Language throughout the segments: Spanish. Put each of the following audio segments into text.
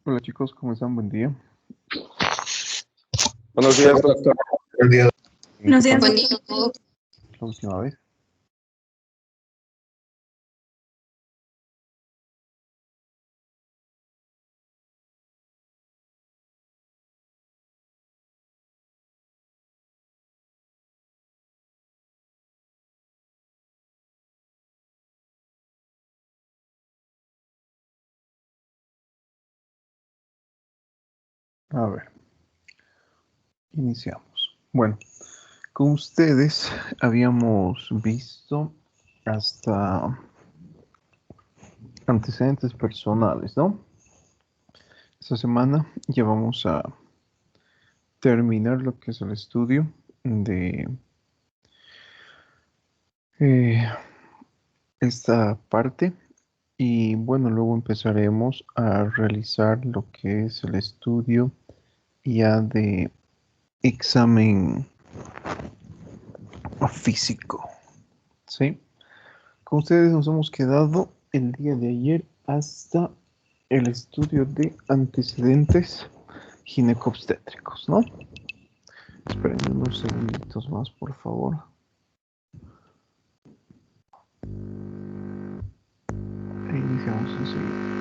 Hola chicos, ¿cómo están? Buen día. Buenos días, doctor. Buen día. ¿Qué Día. tal la última vez? A ver, iniciamos. Bueno, con ustedes habíamos visto hasta antecedentes personales, ¿no? Esta semana ya vamos a terminar lo que es el estudio de eh, esta parte y bueno, luego empezaremos a realizar lo que es el estudio ya de examen físico, ¿sí? Con ustedes nos hemos quedado el día de ayer hasta el estudio de antecedentes ginecobstétricos, ¿no? Esperen unos segunditos más, por favor. E iniciamos enseguida.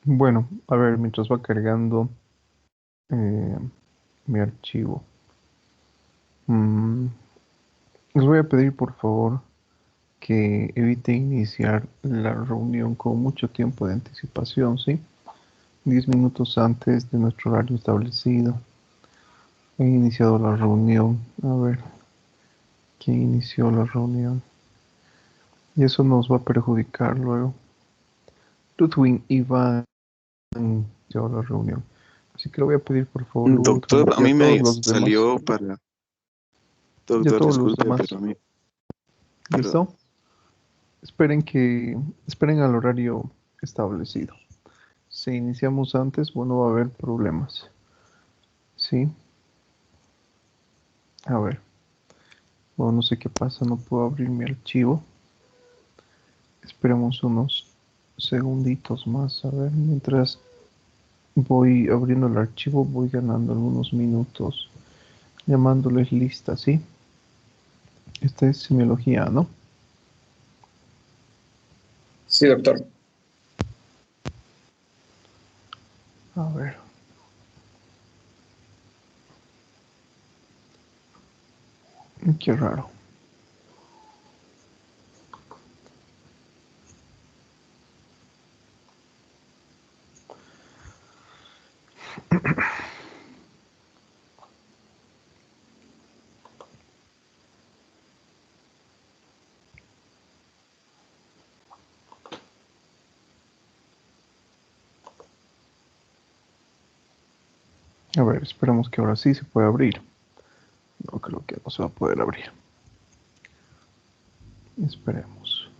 Bueno, a ver, mientras va cargando eh, mi archivo. Les voy a pedir por favor que evite iniciar la reunión con mucho tiempo de anticipación, ¿sí? 10 minutos antes de nuestro horario establecido. He iniciado la reunión. A ver, ¿quién inició la reunión? Y eso nos va a perjudicar luego. Ludwig Iván inició la reunión. Así que le voy a pedir por favor, Ludwig, Doctor, a y a mí todos me los demás. salió para... Y a Doctor, todos los disculpe, demás. pero a mí... Pero, ¿Listo? Esperen al horario establecido. Si iniciamos antes, bueno, va a haber problemas. ¿Sí? A ver. Bueno, no sé qué pasa, no puedo abrir mi archivo. Esperemos unos segunditos más. A ver, mientras voy abriendo el archivo, voy ganando algunos minutos. Llamándoles lista, ¿sí? Esta es semiología, ¿no? sí, doctor. A ver. Qué raro. A ver, esperemos que ahora sí se pueda abrir. No creo que no se va a poder abrir. Esperemos.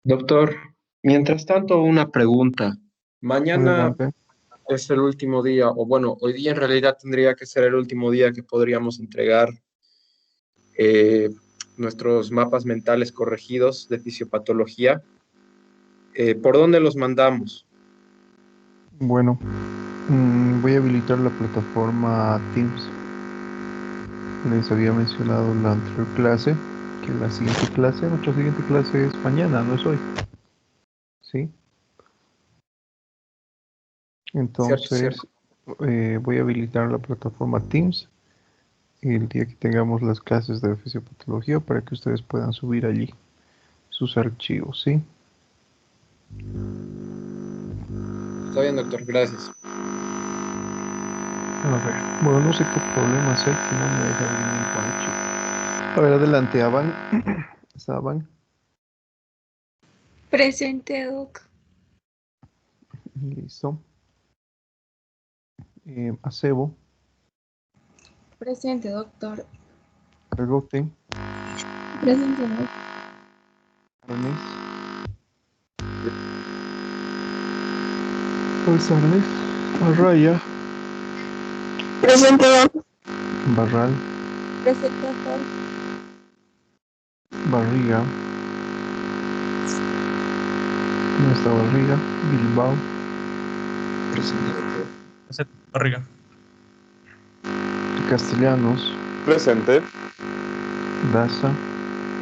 Doctor, mientras tanto, una pregunta. Mañana Adelante. es el último día, o bueno, hoy día en realidad tendría que ser el último día que podríamos entregar eh, nuestros mapas mentales corregidos de fisiopatología. ¿Por dónde los mandamos? Bueno, voy a habilitar la plataforma Teams. Les había mencionado en la anterior clase que nuestra siguiente clase es mañana, no es hoy. ¿Sí? Cierto, Entonces, cierto. voy a habilitar la plataforma Teams el día que tengamos las clases de fisiopatología para que ustedes puedan subir allí sus archivos, ¿sí? Está bien, doctor, gracias. A ver, bueno, no sé qué problemas hay que no me deja abrir ningún archivo. A ver, adelante, Avan. ¿Está Avan? Presente, Doc. Listo. Acebo, Presente, doctor. Argote, Presente, Doc. Arnés. Pues Arnés, Arraya, Presente, Doc. Barral, Presente, doctor. Barriga, no está Barriga, Bilbao, Presente, doctor. Barriga. Castellanos, Presente. Daza,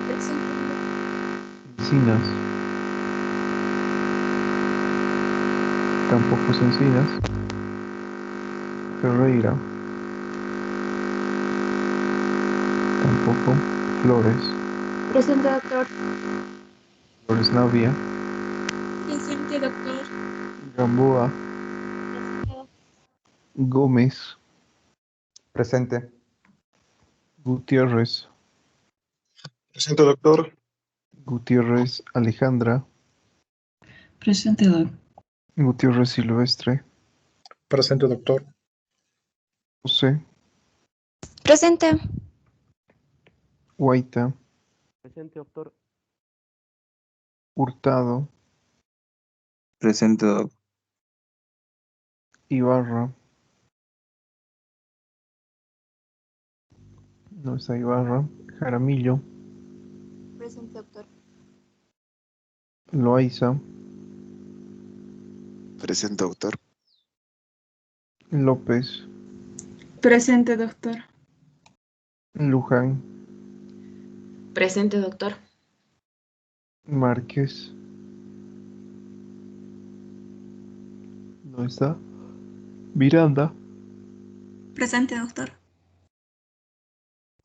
Presente, Doc. Encinas, Campos Encinas, Ferreira, tampoco, Flores, Presente, doctor. Flores Navia, Presente, doctor. Gamboa, Presente, Doc. Gómez, Presente. Gutiérrez, Presente, doctor. Gutiérrez Alejandra, Presente, Doc. Gutiérrez Silvestre, Presente, doctor. José, Presente. Guaita, Presente, doctor. Hurtado, Presente, doc. Ibarra, no está Ibarra, Jaramillo, Presente, doctor. Loaiza, Presente, doctor. López, Presente, doctor. Luján, Presente, doctor. Márquez, no está, Miranda, Presente, doctor.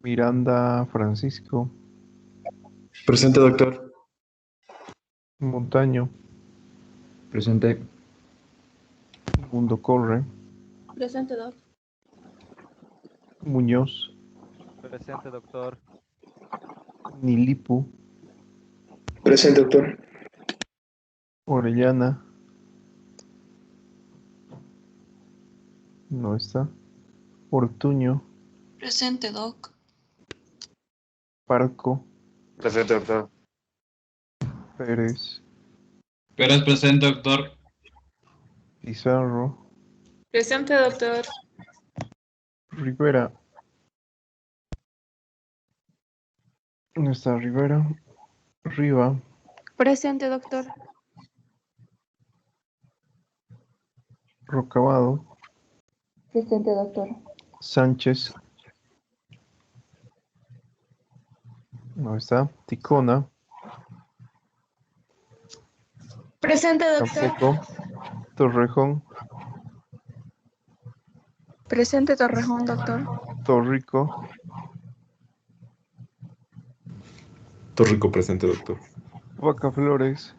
Miranda Francisco, Presente, doctor. Montaño, Presente. Mundo Corre, Presente, Doc. Muñoz, Presente, doctor. Nilipu, Presente, doctor. Orellana, no está, Ortuño, Presente, Doc. Parco, Presente, doctor. Pérez, Pérez presente, doctor. Pizarro, Presente, doctor. Rivera, no está Rivera, Riva, Presente, doctor. Rocabado, Presente, doctor. Sánchez, no está, Ticona, Presente, doctor. tampoco, Torrejón, Presente, Torrejón, doctor. Torrico, Torrico, presente, doctor. Vaca Flores,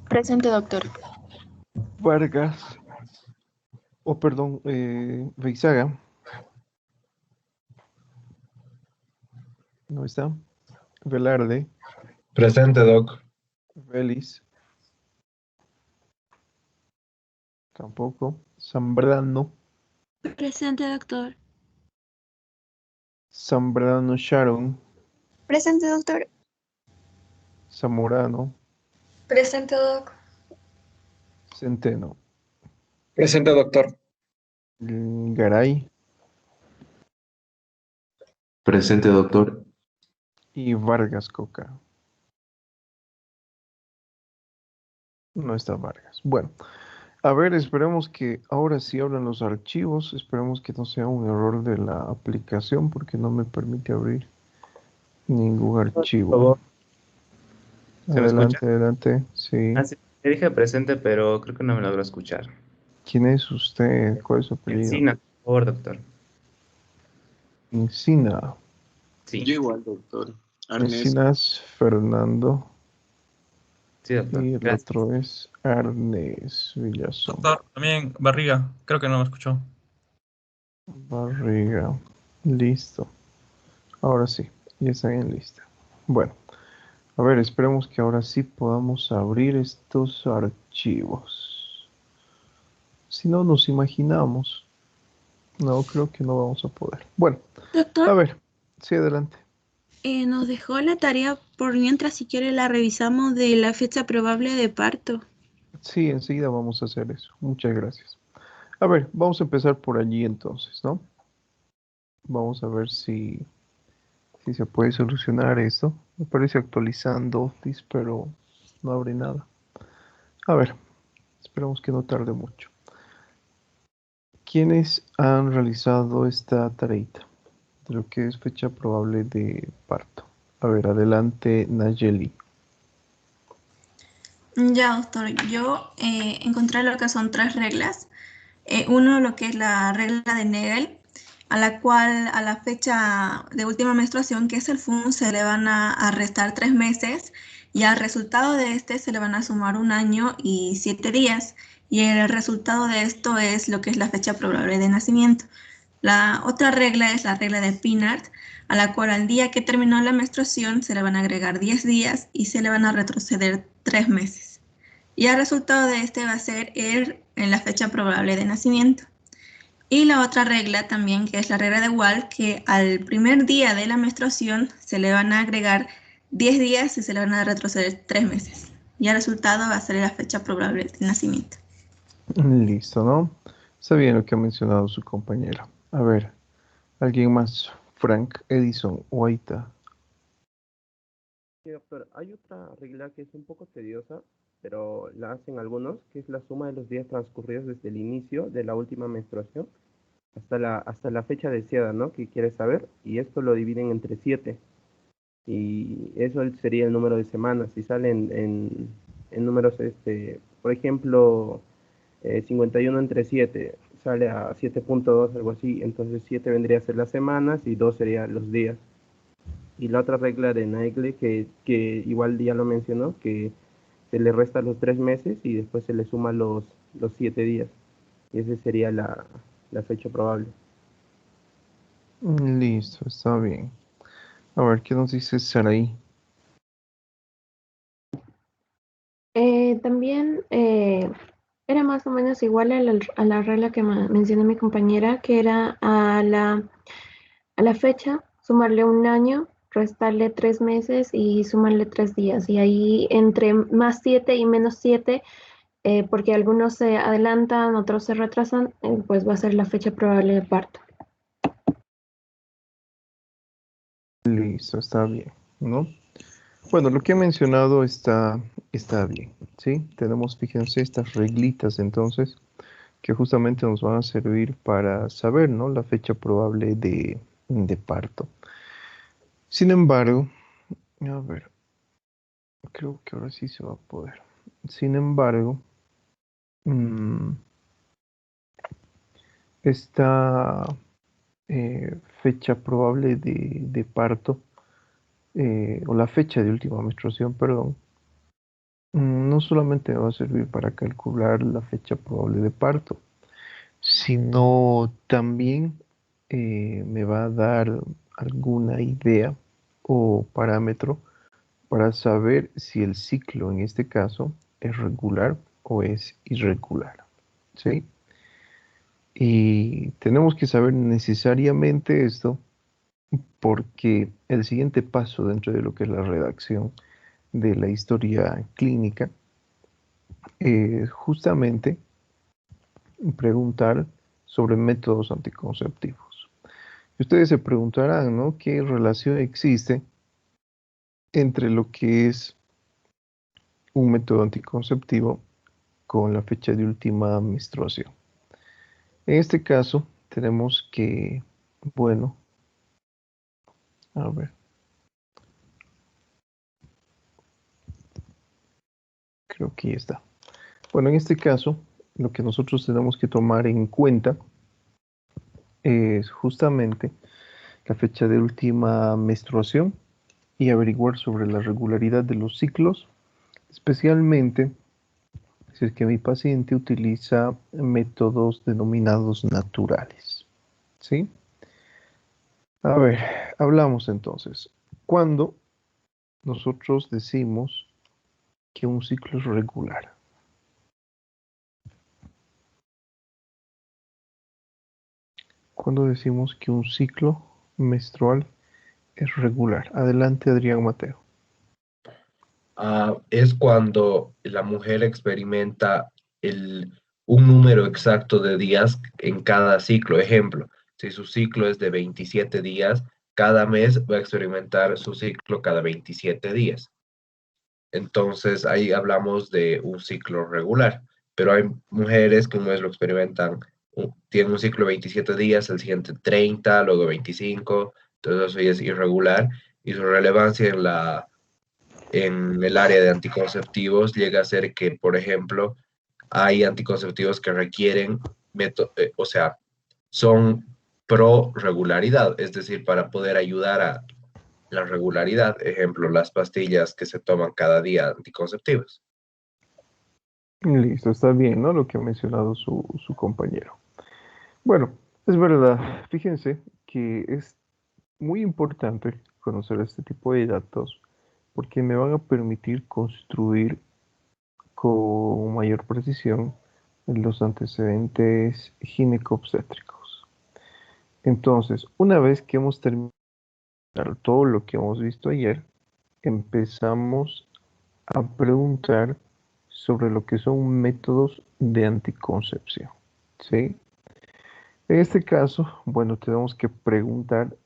Presente, doctor. Vargas, perdón, Beizaga, no está, Velarde, Presente, doc. Vélez, tampoco, Zambrano, Presente, doctor. Zambrano Sharon, Presente, doctor. Zamorano, Presente, doc. Centeno, Presente, doctor. Garay Presente, doctor. y Vargas Coca. No está Vargas. Bueno, a ver, esperemos que ahora sí abran los archivos. Esperemos que no sea un error de la aplicación porque no me permite abrir ningún Por archivo. favor, ¿se me escucha? Adelante, adelante. Sí. Ah, sí, le dije presente, pero creo que no me logró escuchar. ¿Quién es usted? ¿Cuál es su apellido? Encina, por favor, doctor. Encina. Sí, Yo igual, doctor. Arnes. Encinas Fernando. sí, doctor. Y el Gracias. otro es Arnes Villazón. Doctor, también Barriga. Creo que no me escuchó. Barriga. Listo. Ahora sí, ya está en lista. Bueno, a ver, esperemos que ahora sí podamos abrir estos archivos. Si no nos imaginamos, no, creo que no vamos a poder. Bueno, a Doctor, ver, sí, adelante. nos dejó la tarea por mientras, si quiere, la revisamos de la fecha probable de parto. Sí, enseguida vamos a hacer eso. Muchas gracias. A ver, vamos a empezar por allí entonces, ¿no? Vamos a ver si se puede solucionar esto. Me parece actualizando Office, pero no abre nada. A ver, esperamos que no tarde mucho. ¿Quiénes han realizado esta tareita de lo que es fecha probable de parto? A ver, adelante, Nayeli. Ya, doctor, yo encontré lo que son tres reglas. Uno, lo que es la regla de Nagel, a la cual a la fecha de última menstruación, que es el FUN, se le van a restar 3 meses y al resultado de este se le van a sumar 1 año y 7 días. Y el resultado de esto es lo que es la fecha probable de nacimiento. La otra regla es la regla de Pinard, a la cual al día que terminó la menstruación se le van a agregar 10 días y se le van a retroceder 3 meses. Y el resultado de este va a ser en la fecha probable de nacimiento. Y la otra regla también, que es la regla de Wall, que al primer día de la menstruación se le van a agregar 10 días y se le van a retroceder 3 meses. Y el resultado va a ser la fecha probable de nacimiento. Listo, ¿no? Está bien lo que ha mencionado su compañera. A ver, ¿alguien más? Frank, Edison, Guaita. Sí, doctor, hay otra regla que es un poco tediosa, pero la hacen algunos, que es la suma de los días transcurridos desde el inicio de la última menstruación hasta la fecha deseada, ¿no? Que quieres saber, y esto lo dividen entre 7, y eso sería el número de semanas. Si salen en números, por ejemplo, 51 entre 7 sale a 7.2, algo así, entonces 7 vendría a ser las semanas y 2 serían los días. Y la otra regla de Nagle, que igual ya lo mencionó, que se le resta los 3 meses y después se le suma los 7 días. Y esa sería la fecha probable. Listo, está bien. A ver, ¿qué nos dice Saraí? También era más o menos igual a la regla que mencionó mi compañera, que era a la fecha, sumarle 1 año, restarle 3 meses y sumarle 3 días. Y ahí entre +7 y -7, porque algunos se adelantan, otros se retrasan, pues va a ser la fecha probable de parto. Listo, está bien, ¿no? Bueno, lo que he mencionado está bien, ¿sí? Tenemos, fíjense, estas reglitas entonces, que justamente nos van a servir para saber, ¿no? La fecha probable de parto. Sin embargo, a ver, creo que ahora sí se va a poder. Sin embargo, mm, esta fecha probable de parto, o la fecha de última menstruación, perdón, no solamente me va a servir para calcular la fecha probable de parto, sino también me va a dar alguna idea o parámetro para saber si el ciclo en este caso es regular o es irregular, ¿sí? Y tenemos que saber necesariamente esto porque el siguiente paso dentro de lo que es la redacción de la historia clínica es justamente preguntar sobre métodos anticonceptivos. Y ustedes se preguntarán, ¿no? ¿Qué relación existe entre lo que es un método anticonceptivo con la fecha de última menstruación. En este caso, tenemos que, bueno, a ver. Creo que ya está. Bueno, en este caso, lo que nosotros tenemos que tomar en cuenta es justamente la fecha de última menstruación y averiguar sobre la regularidad de los ciclos, especialmente si es que mi paciente utiliza métodos denominados naturales. ¿Sí? A ver, hablamos entonces. ¿Cuándo nosotros decimos que un ciclo es regular? ¿Cuándo decimos que un ciclo menstrual es regular? Adelante, Adrián Mateo. Es cuando la mujer experimenta un número exacto de días en cada ciclo. Ejemplo, si su ciclo es de 27 días, cada mes va a experimentar su ciclo cada 27 días. Entonces ahí hablamos de un ciclo regular, pero hay mujeres que un mes lo experimentan, tienen un ciclo de 27 días, el siguiente 30, luego 25, entonces eso ya es irregular y su relevancia en el área de anticonceptivos llega a ser que, por ejemplo, hay anticonceptivos que requieren, o sea, son pro regularidad, es decir, para poder ayudar a la regularidad, ejemplo, las pastillas que se toman cada día anticonceptivas. Listo, está bien, ¿no? Lo que ha mencionado su compañero. Bueno, es verdad. Fíjense que es muy importante conocer este tipo de datos porque me van a permitir construir con mayor precisión los antecedentes ginecobstétricos. Entonces, una vez que hemos terminado todo lo que hemos visto ayer, empezamos a preguntar sobre lo que son métodos de anticoncepción, ¿sí? En este caso, bueno, tenemos que preguntar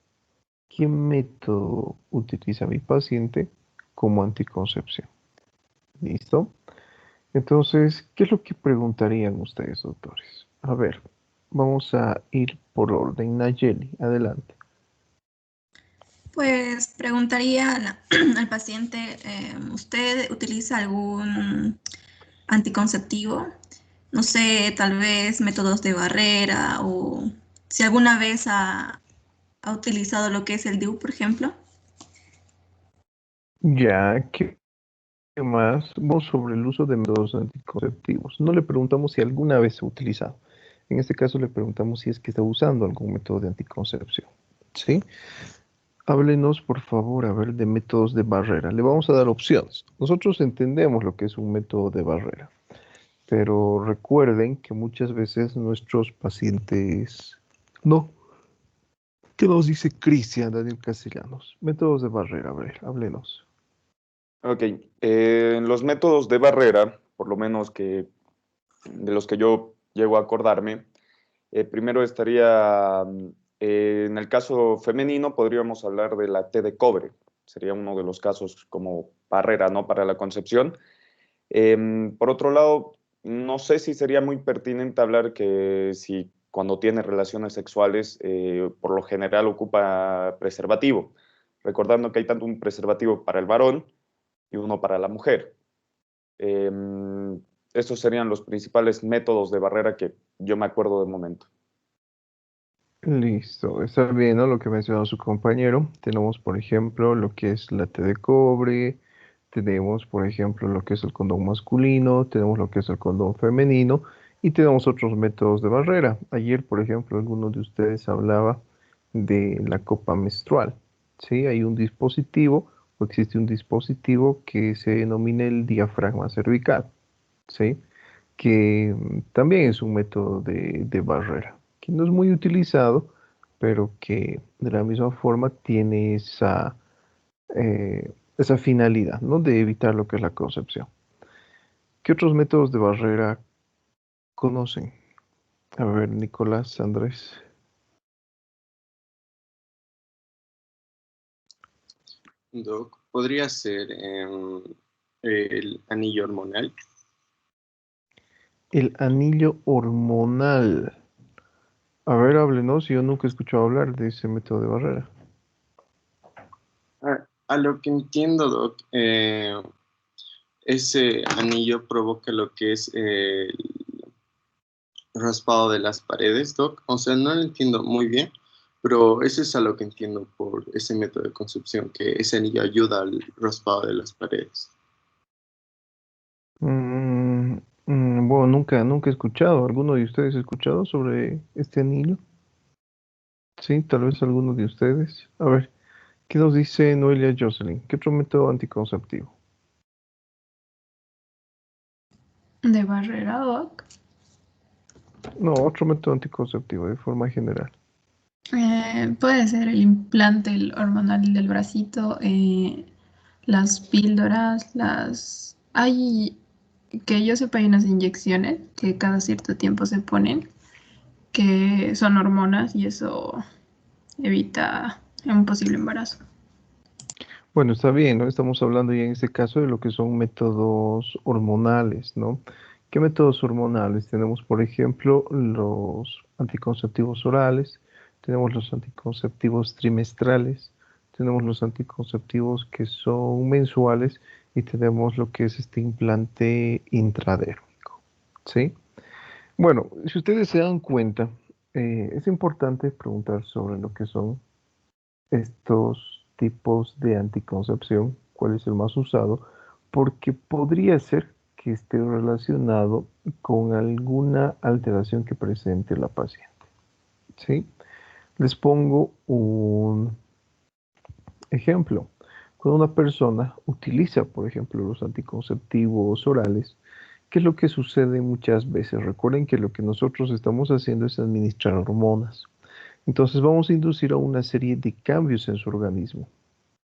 qué método utiliza mi paciente como anticoncepción. ¿Listo? Entonces, ¿qué es lo que preguntarían ustedes, doctores? A ver, vamos a ir por orden. Nayeli, adelante. Pues preguntaría al paciente, ¿usted utiliza algún anticonceptivo? No sé, tal vez métodos de barrera o si alguna vez ha utilizado lo que es el DIU, por ejemplo. Ya, ¿qué más? Vamos sobre el uso de métodos anticonceptivos. No le preguntamos si alguna vez se ha utilizado. En este caso le preguntamos si es que está usando algún método de anticoncepción. ¿Sí? Háblenos, por favor, a ver, de métodos de barrera. Le vamos a dar opciones. Nosotros entendemos lo que es un método de barrera, pero recuerden que muchas veces nuestros pacientes no. ¿Qué nos dice Cristian Daniel Castellanos? Métodos de barrera, a ver, háblenos. Ok, los métodos de barrera, por lo menos que de los que yo llego a acordarme, primero estaría, en el caso femenino, podríamos hablar de la T de cobre. Sería uno de los casos como barrera, ¿no? Para la concepción. Por otro lado, no sé si sería muy pertinente hablar que si cuando tiene relaciones sexuales, por lo general ocupa preservativo, recordando que hay tanto un preservativo para el varón y uno para la mujer. Estos serían los principales métodos de barrera que yo me acuerdo de momento. Listo, está bien, ¿no? Lo que mencionó su compañero. Tenemos, por ejemplo, lo que es la T de cobre, tenemos, por ejemplo, lo que es el condón masculino, tenemos lo que es el condón femenino y tenemos otros métodos de barrera. Ayer, por ejemplo, alguno de ustedes hablaba de la copa menstrual, ¿sí? Hay un dispositivo o existe un dispositivo que se denomina el diafragma cervical, ¿sí? Que también es un método de barrera, que no es muy utilizado, pero que de la misma forma tiene esa finalidad, ¿no? De evitar lo que es la concepción. ¿Qué otros métodos de barrera conocen? A ver, Nicolás, Andrés. Doc, podría ser el anillo hormonal. El anillo hormonal. A ver, háblenos, yo nunca he escuchado hablar de ese método de barrera. A lo que entiendo, Doc, ese anillo provoca lo que es el raspado de las paredes, Doc. O sea, no lo entiendo muy bien, pero eso es a lo que entiendo por ese método de concepción, que ese anillo ayuda al raspado de las paredes. Bueno, nunca he escuchado. ¿Alguno de ustedes ha escuchado sobre este anillo? Sí, tal vez alguno de ustedes. A ver, ¿qué nos dice Noelia Jocelyn? ¿Qué otro método anticonceptivo? De barrera, Doc. No, otro método anticonceptivo de forma general. Puede ser el implante el hormonal del bracito, las píldoras, Hay, que yo sepa, hay unas inyecciones que cada cierto tiempo se ponen, que son hormonas y eso evita un posible embarazo. Bueno, está bien, ¿no? Estamos hablando ya en este caso de lo que son métodos hormonales, ¿no? ¿Qué métodos hormonales? Tenemos, por ejemplo, los anticonceptivos orales, tenemos los anticonceptivos trimestrales, tenemos los anticonceptivos que son mensuales y tenemos lo que es este implante intradérmico, ¿sí? Bueno, si ustedes se dan cuenta, es importante preguntar sobre lo que son estos tipos de anticoncepción, cuál es el más usado, porque podría ser que esté relacionado con alguna alteración que presente la paciente. ¿Sí? Les pongo un ejemplo. Cuando una persona utiliza, por ejemplo, los anticonceptivos orales, ¿qué es lo que sucede muchas veces? Recuerden que lo que nosotros estamos haciendo es administrar hormonas. Entonces vamos a inducir a una serie de cambios en su organismo.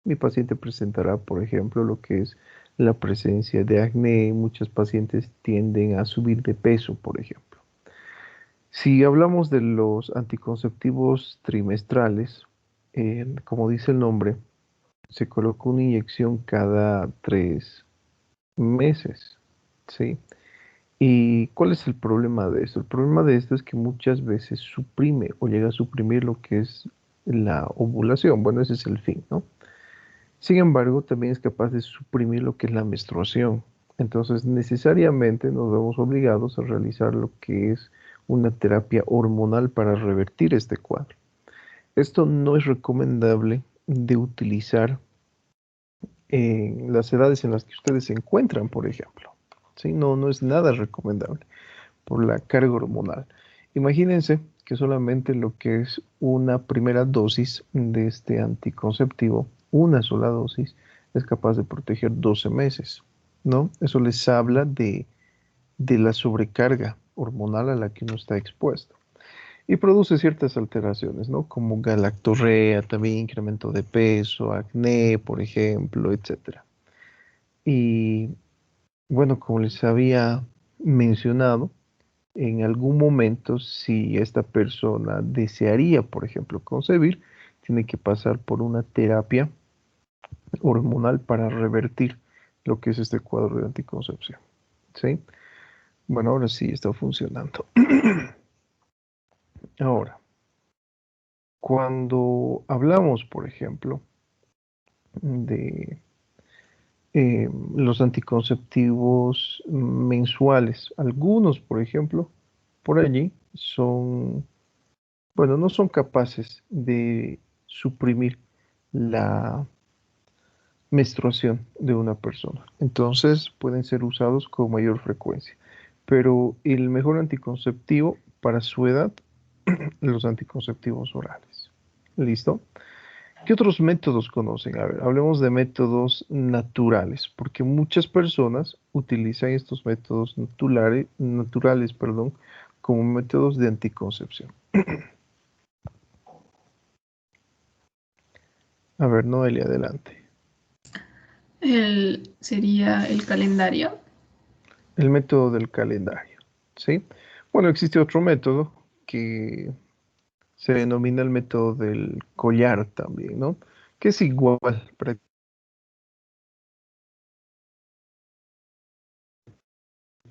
Mi paciente presentará, por ejemplo, lo que es la presencia de acné. Muchos pacientes tienden a subir de peso, por ejemplo. Si hablamos de los anticonceptivos trimestrales, como dice el nombre, se coloca una inyección cada 3 meses, ¿sí? ¿Y cuál es el problema de esto? El problema de esto es que muchas veces suprime o llega a suprimir lo que es la ovulación. Bueno, ese es el fin, ¿no? Sin embargo, también es capaz de suprimir lo que es la menstruación. Entonces, necesariamente nos vemos obligados a realizar lo que es una terapia hormonal para revertir este cuadro. Esto no es recomendable de utilizar en las edades en las que ustedes se encuentran, por ejemplo. ¿Sí? No es nada recomendable por la carga hormonal. Imagínense que solamente lo que es una primera dosis de este anticonceptivo, una sola dosis, es capaz de proteger 12 meses, ¿no? Eso les habla de la sobrecarga hormonal a la que uno está expuesto. Y produce ciertas alteraciones, ¿no? Como galactorrea, también incremento de peso, acné, por ejemplo, etcétera. Y bueno, como les había mencionado, en algún momento, si esta persona desearía, por ejemplo, concebir, tiene que pasar por una terapia hormonal para revertir lo que es este cuadro de anticoncepción. ¿Sí? Bueno, ahora sí está funcionando. Ahora, cuando hablamos, por ejemplo, de los anticonceptivos mensuales, algunos, por ejemplo, por allí son, bueno, no son capaces de suprimir la menstruación de una persona. Entonces pueden ser usados con mayor frecuencia. Pero el mejor anticonceptivo para su edad, los anticonceptivos orales. ¿Listo? ¿Qué otros métodos conocen? A ver, hablemos de métodos naturales, porque muchas personas utilizan estos métodos naturales, perdón, como métodos de anticoncepción. A ver, Noelia, adelante. Sería el calendario. El método del calendario, ¿sí? Bueno, existe otro método que se denomina el método del collar también, ¿no? Que es igual,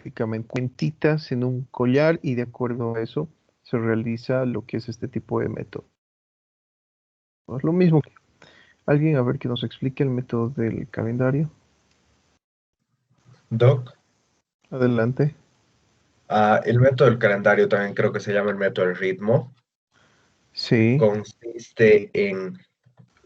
prácticamente cuentitas en un collar y de acuerdo a eso se realiza lo que es este tipo de método. Es lo mismo. ¿Alguien a ver que nos explique el método del calendario? Doc, Adelante. el método del calendario también creo que se llama el método del ritmo. Sí. Consiste en,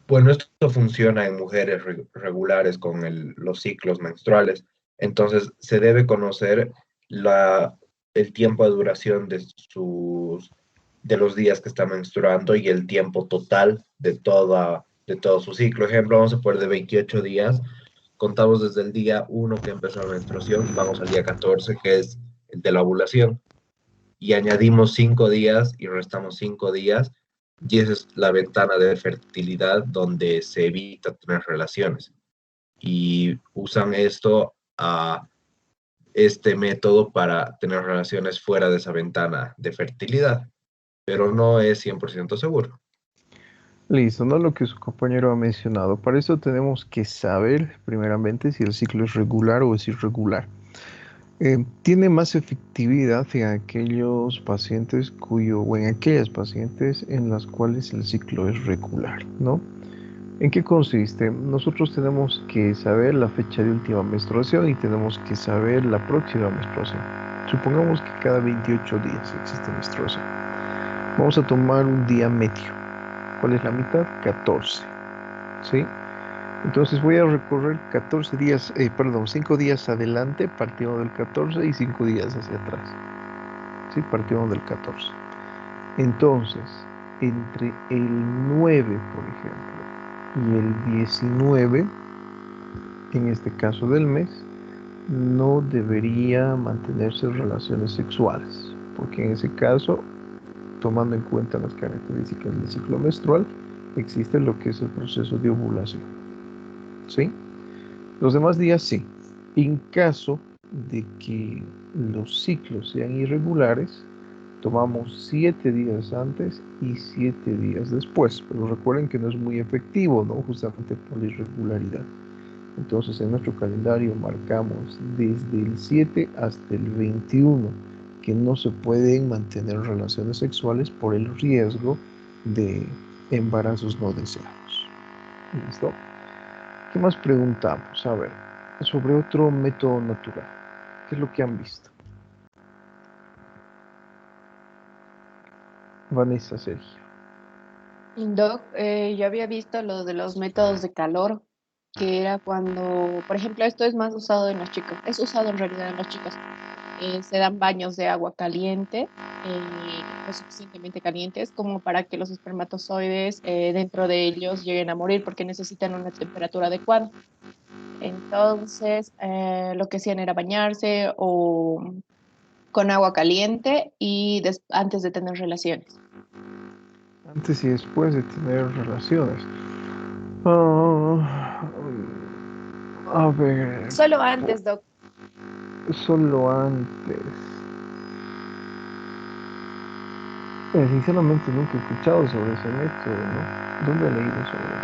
bueno, esto funciona en mujeres regulares con los ciclos menstruales. Entonces, se debe conocer el tiempo de duración de los días que está menstruando y el tiempo total de todo su ciclo. Ejemplo, vamos a poner de 28 días. Contamos desde el día 1 que empezó la menstruación y vamos al día 14, que es el de la ovulación. Y añadimos 5 días y restamos 5 días. Y esa es la ventana de fertilidad donde se evita tener relaciones. Y usan este método para tener relaciones fuera de esa ventana de fertilidad, pero no es 100% seguro. Listo, ¿no? Lo que su compañero ha mencionado. Para eso tenemos que saber, primeramente, si el ciclo es regular o es irregular. Tiene más efectividad en aquellos pacientes o en aquellas pacientes en las cuales el ciclo es regular, ¿no? ¿En qué consiste? Nosotros tenemos que saber la fecha de última menstruación y tenemos que saber la próxima menstruación. Supongamos que cada 28 días existe menstruación. Vamos a tomar un día medio. ¿Cuál es la mitad? 14. ¿Sí? Entonces voy a recorrer 5 días adelante, partiendo del 14 y 5 días hacia atrás. ¿Sí? Partiendo del 14. Entonces, entre el 9, por ejemplo, y el 19, en este caso del mes, no debería mantenerse relaciones sexuales, porque en ese caso, tomando en cuenta las características del ciclo menstrual, existe lo que es el proceso de ovulación. ¿Sí? Los demás días sí. En caso de que los ciclos sean irregulares, tomamos 7 días antes y 7 días después, pero recuerden que no es muy efectivo, ¿no? Justamente por la irregularidad. Entonces en nuestro calendario marcamos desde el 7 hasta el 21 que no se pueden mantener relaciones sexuales por el riesgo de embarazos no deseados. ¿Listo? ¿Qué más preguntamos? A ver, sobre otro método natural. ¿Qué es lo que han visto? Vanessa, Sergio. Doc, yo había visto lo de los métodos de calor, que era cuando, por ejemplo, esto es más usado en los chicos, es usado en realidad en los chicos. Se dan baños de agua caliente, lo suficientemente calientes como para que los espermatozoides dentro de ellos lleguen a morir porque necesitan una temperatura adecuada. Entonces, lo que hacían era bañarse o con agua caliente y antes de tener relaciones. Antes y después de tener relaciones. A ver. Solo antes, Doc. Solo antes. Sinceramente nunca he escuchado sobre ese método, ¿no? ¿Dónde he leído sobre eso?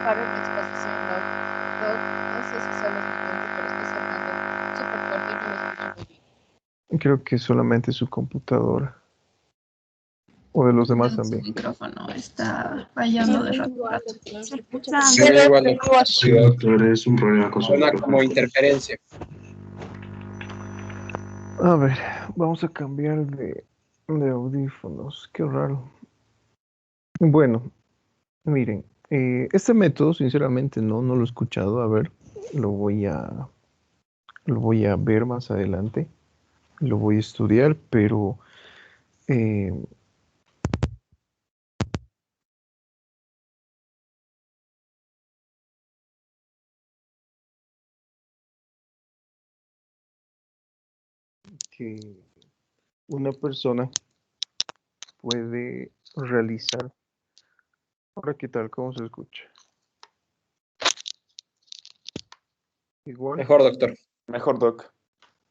Para una exposición, Doc. Doc, no sé si solo es mi mente, pero está sonando súper fuerte y no lo escucho muy bien. Creo que solamente su computadora. O de los demás Su también. micrófono está fallando de rato. Se escucha Sí, igual. Sí, doctor, es un problema con su Suena micrófono. como interferencia. A ver, vamos a cambiar de audífonos. Qué raro. Bueno, miren, este método, sinceramente, no lo he escuchado. A ver, lo voy a ver más adelante. Lo voy a estudiar, pero que una persona puede realizar. Ahora, ¿qué tal? ¿Cómo se escucha? Igual. Mejor, doctor. Mejor, Doc.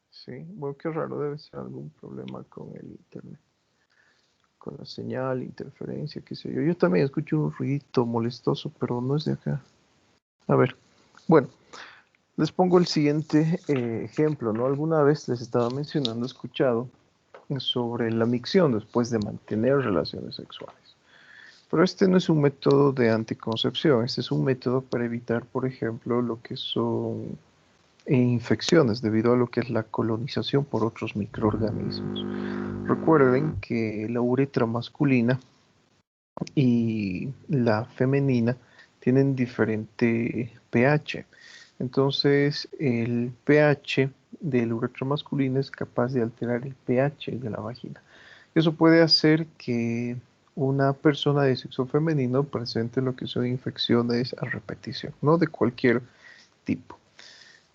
Sí, bueno, qué raro, debe ser algún problema con el internet, con la señal, interferencia, qué sé yo. Yo también escucho un ruidito molestoso, pero no es de acá. A ver, bueno, Les pongo el siguiente ejemplo, ¿no? Alguna vez les estaba mencionando, escuchado sobre la micción después de mantener relaciones sexuales. Pero este no es un método de anticoncepción, este es un método para evitar, por ejemplo, lo que son infecciones debido a lo que es la colonización por otros microorganismos. Recuerden que la uretra masculina y la femenina tienen diferente pH. Entonces, el pH del uretra masculina es capaz de alterar el pH de la vagina. Eso puede hacer que una persona de sexo femenino presente lo que son infecciones a repetición, no de cualquier tipo.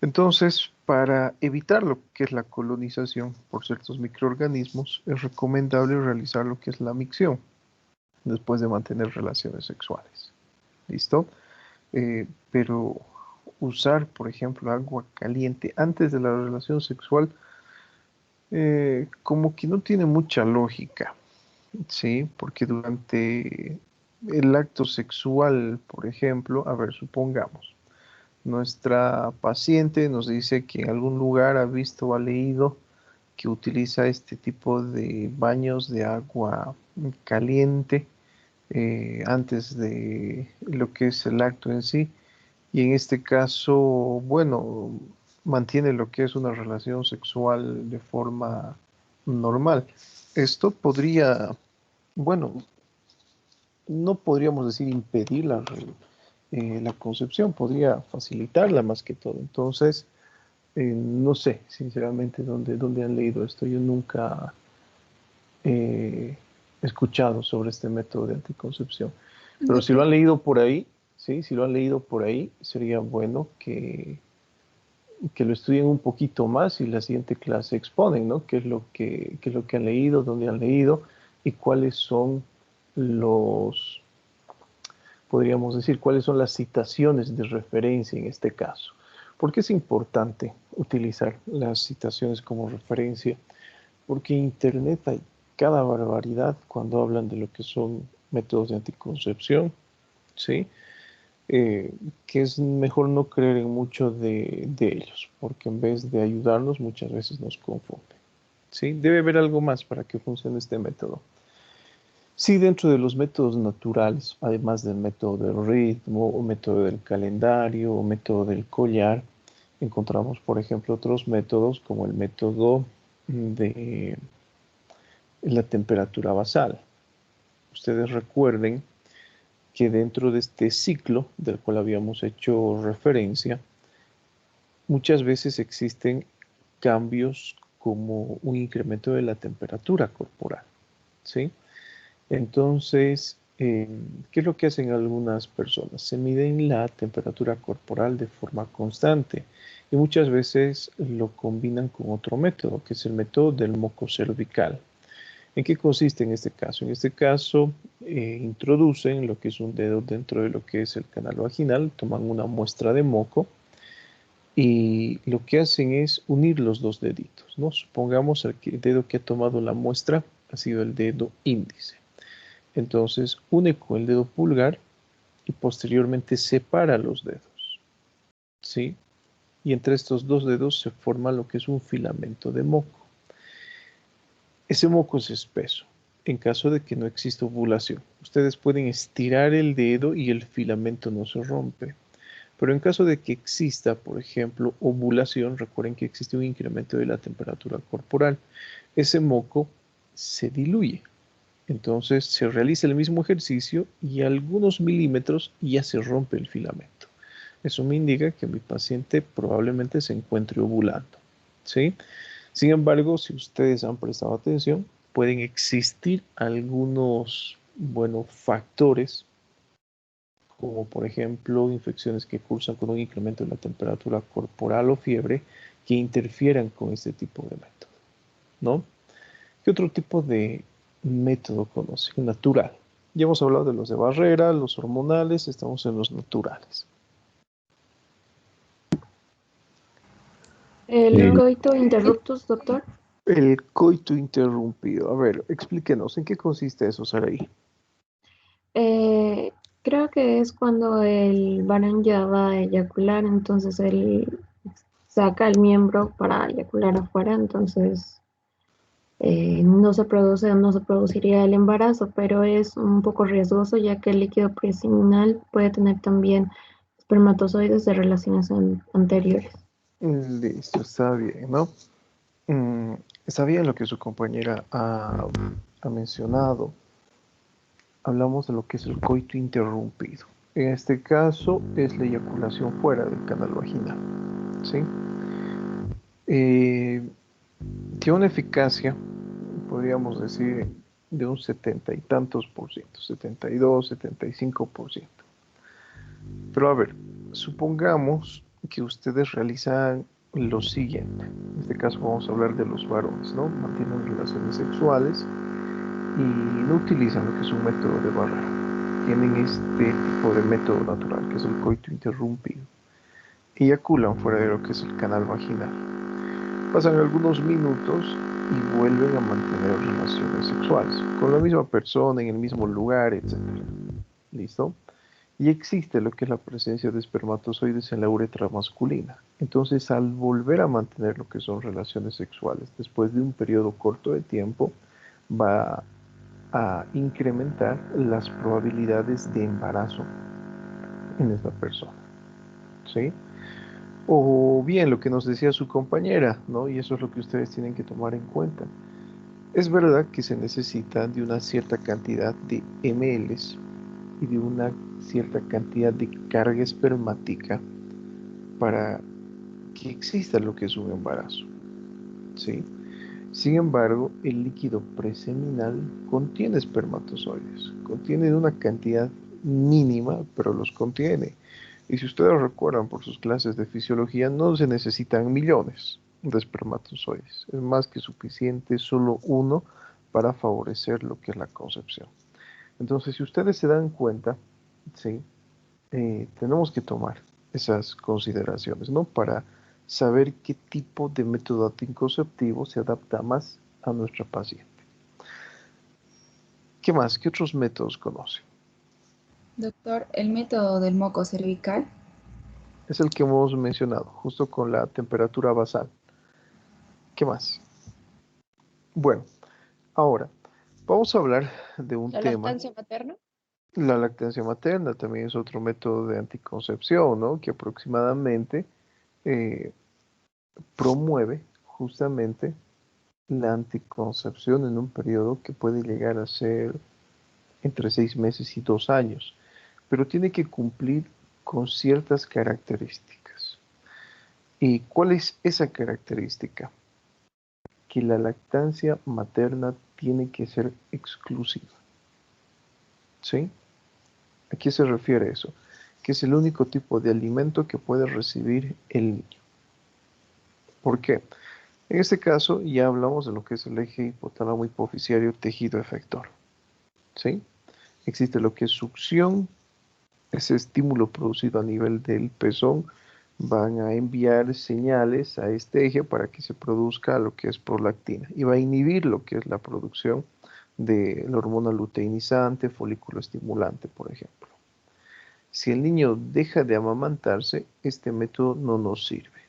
Entonces, para evitar lo que es la colonización por ciertos microorganismos, es recomendable realizar lo que es la micción después de mantener relaciones sexuales. ¿Listo? Pero usar, por ejemplo, agua caliente antes de la relación sexual, como que no tiene mucha lógica, ¿sí? Porque durante el acto sexual, por ejemplo, a ver, supongamos, nuestra paciente nos dice que en algún lugar ha visto o ha leído que utiliza este tipo de baños de agua caliente antes de lo que es el acto en sí. Y en este caso, bueno, mantiene lo que es una relación sexual de forma normal. Esto podría, bueno, no podríamos decir impedir la concepción, podría facilitarla más que todo. Entonces, no sé, sinceramente, dónde han leído esto. Yo nunca he escuchado sobre este método de anticoncepción. Pero si lo han leído por ahí, sí, si lo han leído por ahí, sería bueno que lo estudien un poquito más y la siguiente clase exponen, ¿no? Qué es lo que han leído, dónde han leído y cuáles son los, podríamos decir, cuáles son las citaciones de referencia en este caso. ¿Por qué es importante utilizar las citaciones como referencia? Porque en Internet hay cada barbaridad cuando hablan de lo que son métodos de anticoncepción, ¿sí? Que es mejor no creer en mucho de ellos, porque en vez de ayudarnos muchas veces nos confunden, ¿sí? Debe haber algo más para que funcione este método. Sí, dentro de los métodos naturales, además del método del ritmo, o método del calendario, o método del collar, encontramos, por ejemplo, otros métodos como el método de la temperatura basal. Ustedes recuerden que dentro de este ciclo del cual habíamos hecho referencia, muchas veces existen cambios como un incremento de la temperatura corporal, ¿sí? Entonces, ¿qué es lo que hacen algunas personas? Se miden la temperatura corporal de forma constante y muchas veces lo combinan con otro método, que es el método del moco cervical. ¿En qué consiste en este caso? En este caso, introducen lo que es un dedo dentro de lo que es el canal vaginal, toman una muestra de moco y lo que hacen es unir los dos deditos, ¿no? Supongamos que el dedo que ha tomado la muestra ha sido el dedo índice. Entonces, une con el dedo pulgar y posteriormente separa los dedos, ¿sí? Y entre estos dos dedos se forma lo que es un filamento de moco. Ese moco es espeso. En caso de que no exista ovulación, ustedes pueden estirar el dedo y el filamento no se rompe. Pero en caso de que exista, por ejemplo, ovulación, recuerden que existe un incremento de la temperatura corporal. Ese moco se diluye. Entonces se realiza el mismo ejercicio y a algunos milímetros ya se rompe el filamento. Eso me indica que mi paciente probablemente se encuentre ovulando, ¿sí? Sin embargo, si ustedes han prestado atención, pueden existir algunos, factores, como por ejemplo infecciones que cursan con un incremento de la temperatura corporal o fiebre, que interfieran con este tipo de método, ¿no? ¿Qué otro tipo de método conocen? Natural. Ya hemos hablado de los de barrera, los hormonales, estamos en los naturales. ¿El coito interruptus, doctor? El coito interrumpido. A ver, explíquenos, ¿en qué consiste eso, Saraí? Creo que es cuando el varón ya va a eyacular, entonces saca el miembro para eyacular afuera, entonces no se produciría el embarazo, pero es un poco riesgoso ya que el líquido preseminal puede tener también espermatozoides de relaciones anteriores. Listo, está bien, ¿no? Está bien lo que su compañera ha mencionado. Hablamos de lo que es el coito interrumpido. En este caso es la eyaculación fuera del canal vaginal, ¿sí? Tiene una eficacia, podríamos decir, de un 70 y tantos por ciento, 72, 75%. Pero a ver, supongamos que ustedes realizan lo siguiente. En este caso vamos a hablar de los varones, ¿no? Mantienen relaciones sexuales y no utilizan lo que es un método de barrera. Tienen este tipo de método natural, que es el coito interrumpido. Eyaculan fuera de lo que es el canal vaginal. Pasan algunos minutos y vuelven a mantener relaciones sexuales con la misma persona, en el mismo lugar, etc. ¿Listo? Y existe lo que es la presencia de espermatozoides en la uretra masculina. Entonces, al volver a mantener lo que son relaciones sexuales después de un periodo corto de tiempo, va a incrementar las probabilidades de embarazo en esta persona. ¿Sí? O bien lo que nos decía su compañera, ¿no? Y eso es lo que ustedes tienen que tomar en cuenta. Es verdad que se necesita de una cierta cantidad de mLs y de una cierta cantidad de carga espermática para que exista lo que es un embarazo, ¿sí? Sin embargo, el líquido preseminal contiene espermatozoides, contiene una cantidad mínima, pero los contiene. Y si ustedes recuerdan por sus clases de fisiología, no se necesitan millones de espermatozoides. Es más que suficiente solo uno para favorecer lo que es la concepción. Entonces, si ustedes se dan cuenta, ¿sí? Tenemos que tomar esas consideraciones, ¿no? Para saber qué tipo de método anticonceptivo se adapta más a nuestra paciente. ¿Qué más? ¿Qué otros métodos conocen? Doctor, el método del moco cervical. Es el que hemos mencionado, justo con la temperatura basal. ¿Qué más? Bueno, ahora vamos a hablar de un ¿La tema. lactancia materna? La lactancia materna también es otro método de anticoncepción, ¿no? Que aproximadamente promueve justamente la anticoncepción en un periodo que puede llegar a ser entre 6 meses y 2 años, pero tiene que cumplir con ciertas características. ¿Y cuál es esa característica? Que la lactancia materna tiene que ser exclusiva. ¿Sí? ¿A qué se refiere eso? Que es el único tipo de alimento que puede recibir el niño. ¿Por qué? En este caso ya hablamos de lo que es el eje hipotálamo hipoficiario tejido efector. ¿Sí? Existe lo que es succión, ese estímulo producido a nivel del pezón van a enviar señales a este eje para que se produzca lo que es prolactina y va a inhibir lo que es la producción de la hormona luteinizante, folículo estimulante, por ejemplo. Si el niño deja de amamantarse, este método no nos sirve.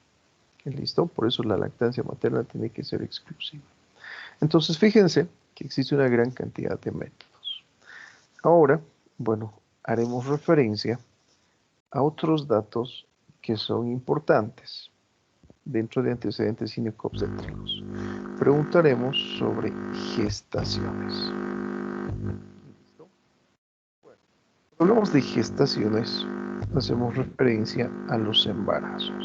¿Listo? Por eso la lactancia materna tiene que ser exclusiva. Entonces, fíjense que existe una gran cantidad de métodos. Ahora, bueno, haremos referencia a otros datos que son importantes dentro de antecedentes ginecobstétricos. Preguntaremos sobre gestaciones. ¿Listo? Bueno, cuando hablamos de gestaciones, hacemos referencia a los embarazos.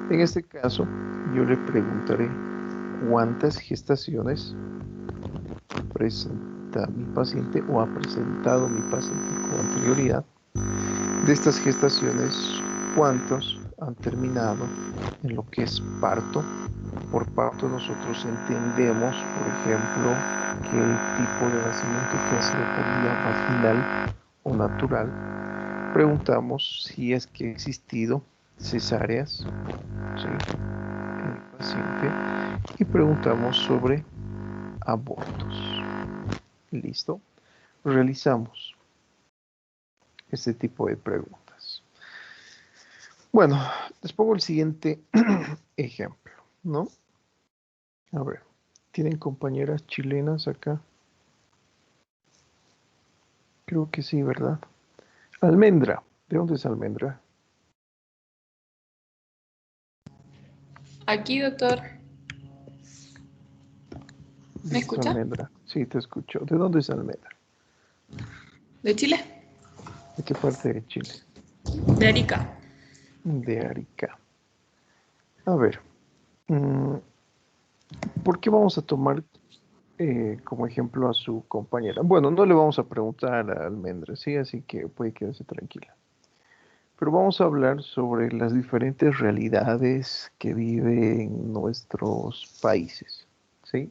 En este caso, yo le preguntaré cuántas gestaciones presenta mi paciente o ha presentado mi paciente con anterioridad. De estas gestaciones, ¿cuántos han terminado en lo que es parto? Por parto nosotros entendemos, por ejemplo, que el tipo de nacimiento que ha sido por vía vaginal o natural. Preguntamos si es que ha existido cesáreas, ¿sí?, en el paciente, y preguntamos sobre abortos. ¿Listo? Realizamos este tipo de preguntas. Bueno, les pongo el siguiente ejemplo, ¿no? A ver, ¿tienen compañeras chilenas acá? Creo que sí, ¿verdad? Almendra. ¿De dónde es Almendra? Aquí, doctor. ¿Me Dice escucha? Almendra. Sí, te escucho. ¿De dónde es Almendra? ¿De Chile? ¿De qué parte de Chile? De Arica. De Arica. A ver, mm, ¿por qué vamos a tomar como ejemplo a su compañera? Bueno, no le vamos a preguntar a Almendra, ¿sí? Así que puede quedarse tranquila. Pero vamos a hablar sobre las diferentes realidades que viven nuestros países, ¿sí?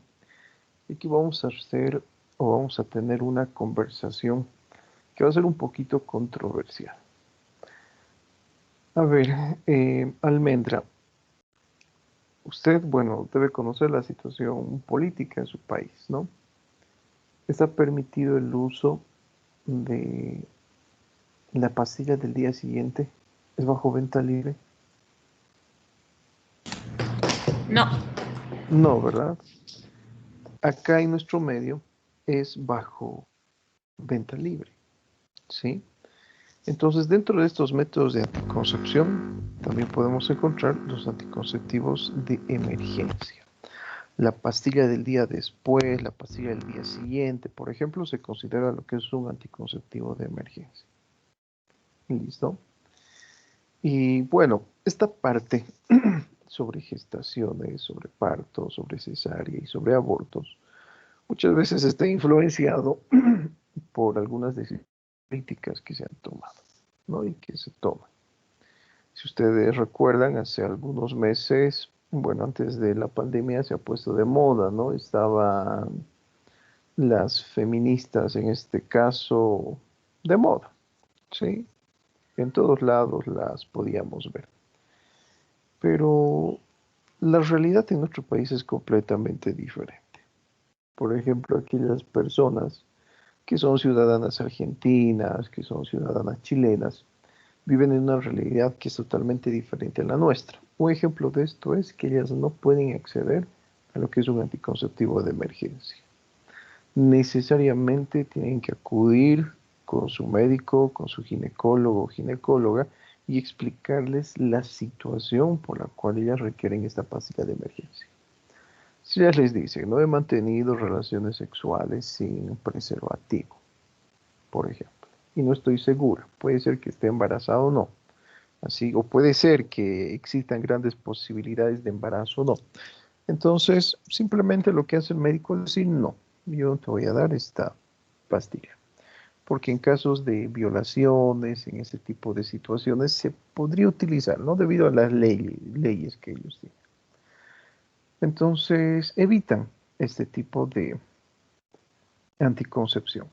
Y aquí vamos a hacer o vamos a tener una conversación que va a ser un poquito controversial. A ver, Almendra, usted, bueno, debe conocer la situación política en su país, ¿no? Está permitido el uso de la pastilla del día siguiente. ¿Es bajo venta libre? No. No, ¿verdad? Acá en nuestro medio es bajo venta libre, ¿sí? Entonces, dentro de estos métodos de anticoncepción, también podemos encontrar los anticonceptivos de emergencia. La pastilla del día después, la pastilla del día siguiente, por ejemplo, se considera lo que es un anticonceptivo de emergencia. ¿Listo? Y bueno, esta parte sobre gestaciones, sobre partos, sobre cesárea y sobre abortos, muchas veces está influenciado por algunas decisiones políticas que se han tomado, ¿no? Y que se toman. Si ustedes recuerdan, hace algunos meses, bueno, antes de la pandemia se ha puesto de moda, ¿no? Estaban las feministas, en este caso, de moda, ¿sí? En todos lados las podíamos ver. Pero la realidad en nuestro país es completamente diferente. Por ejemplo, aquellas personas que son ciudadanas argentinas, que son ciudadanas chilenas, viven en una realidad que es totalmente diferente a la nuestra. Un ejemplo de esto es que ellas no pueden acceder a lo que es un anticonceptivo de emergencia. Necesariamente tienen que acudir con su médico, con su ginecólogo o ginecóloga y explicarles la situación por la cual ellas requieren esta pastilla de emergencia. Si ellas les dicen, no he mantenido relaciones sexuales sin preservativo, por ejemplo, y no estoy segura, puede ser que esté embarazada o no, así, o puede ser que existan grandes posibilidades de embarazo o no. Entonces, simplemente lo que hace el médico es decir, no, yo no te voy a dar esta pastilla. Porque en casos de violaciones, en ese tipo de situaciones, se podría utilizar, ¿no? Debido a las leyes que ellos tienen. Entonces, evitan este tipo de anticoncepción,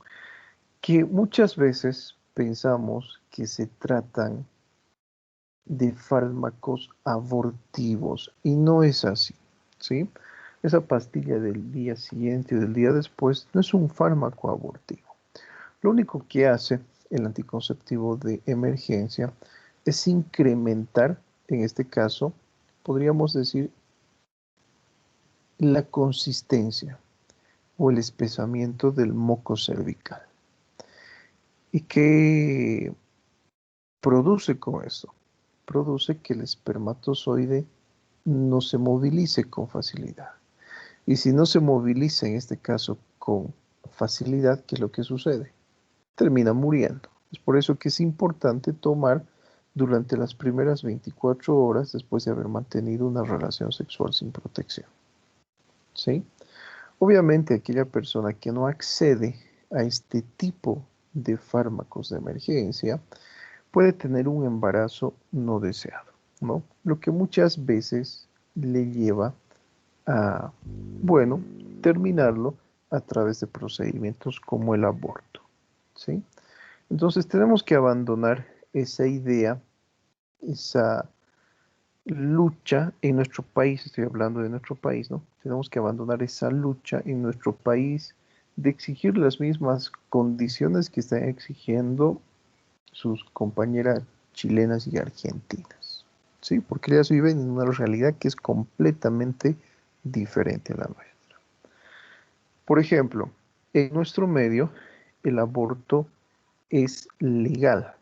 que muchas veces pensamos que se tratan de fármacos abortivos y no es así, ¿sí? Esa pastilla del día siguiente o del día después no es un fármaco abortivo. Lo único que hace el anticonceptivo de emergencia es incrementar, en este caso, podríamos decir, la consistencia o el espesamiento del moco cervical. ¿Y qué produce con eso? Produce que el espermatozoide no se movilice con facilidad. Y si no se moviliza, en este caso, con facilidad, ¿qué es lo que sucede? Termina muriendo. Es por eso que es importante tomar durante las primeras 24 horas después de haber mantenido una relación sexual sin protección. ¿Sí? Obviamente, aquella persona que no accede a este tipo de fármacos de emergencia puede tener un embarazo no deseado, ¿no? Lo que muchas veces le lleva a, bueno, terminarlo a través de procedimientos como el aborto, ¿sí? Entonces tenemos que abandonar esa idea, esa lucha en nuestro país, estoy hablando de nuestro país, ¿no? Tenemos que abandonar esa lucha en nuestro país de exigir las mismas condiciones que están exigiendo sus compañeras chilenas y argentinas. ¿sí? Porque ellas viven en una realidad que es completamente diferente a la nuestra. Por ejemplo, en nuestro medio, el aborto es legal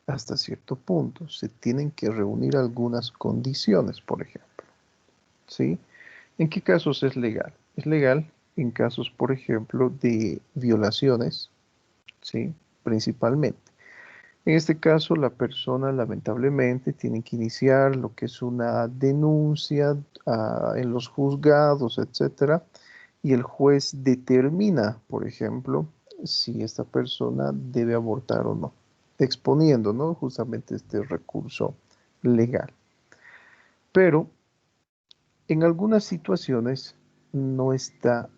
hasta cierto punto. Se tienen que reunir algunas condiciones, por ejemplo, ¿sí? ¿En qué casos es legal? Es legal en casos, por ejemplo, de violaciones, ¿sí? Principalmente. En este caso, la persona lamentablemente tiene que iniciar lo que es una denuncia en los juzgados, etcétera, y el juez determina, por ejemplo, si esta persona debe abortar o no, exponiendo, ¿no? Justamente este recurso legal. Pero en algunas situaciones no está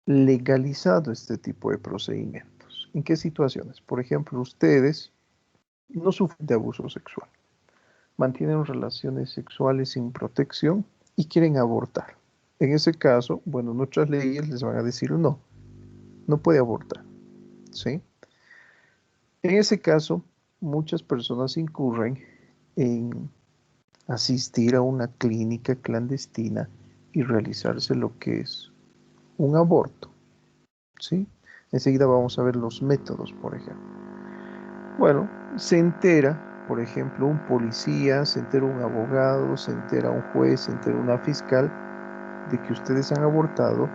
legalizado este tipo de procedimientos. ¿En qué situaciones? Por ejemplo, ustedes no sufren de abuso sexual, mantienen relaciones sexuales sin protección y quieren abortar. En ese caso, bueno, nuestras leyes les van a decir no, no puede abortar, ¿sí? En ese caso, muchas personas incurren en asistir a una clínica clandestina y realizarse lo que es un aborto, ¿sí? Enseguida vamos a ver los métodos, por ejemplo. Bueno, se entera, por ejemplo, un policía, se entera un abogado, se entera un juez, se entera una fiscal de que ustedes han abortado,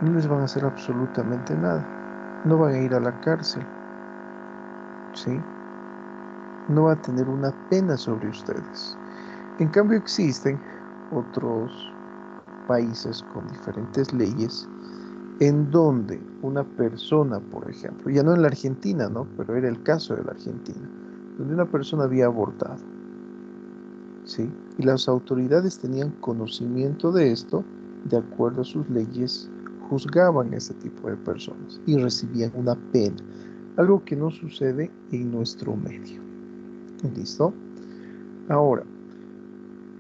no les van a hacer absolutamente nada. No van a ir a la cárcel, ¿sí? No va a tener una pena sobre ustedes. En cambio, existen otros países con diferentes leyes en donde una persona, por ejemplo, ya no en la Argentina, ¿no? Pero era el caso de la Argentina, donde una persona había abortado, ¿sí? Y las autoridades tenían conocimiento de esto, de acuerdo a sus leyes, juzgaban a ese tipo de personas y recibían una pena, algo que no sucede en nuestro medio. ¿Listo? Ahora,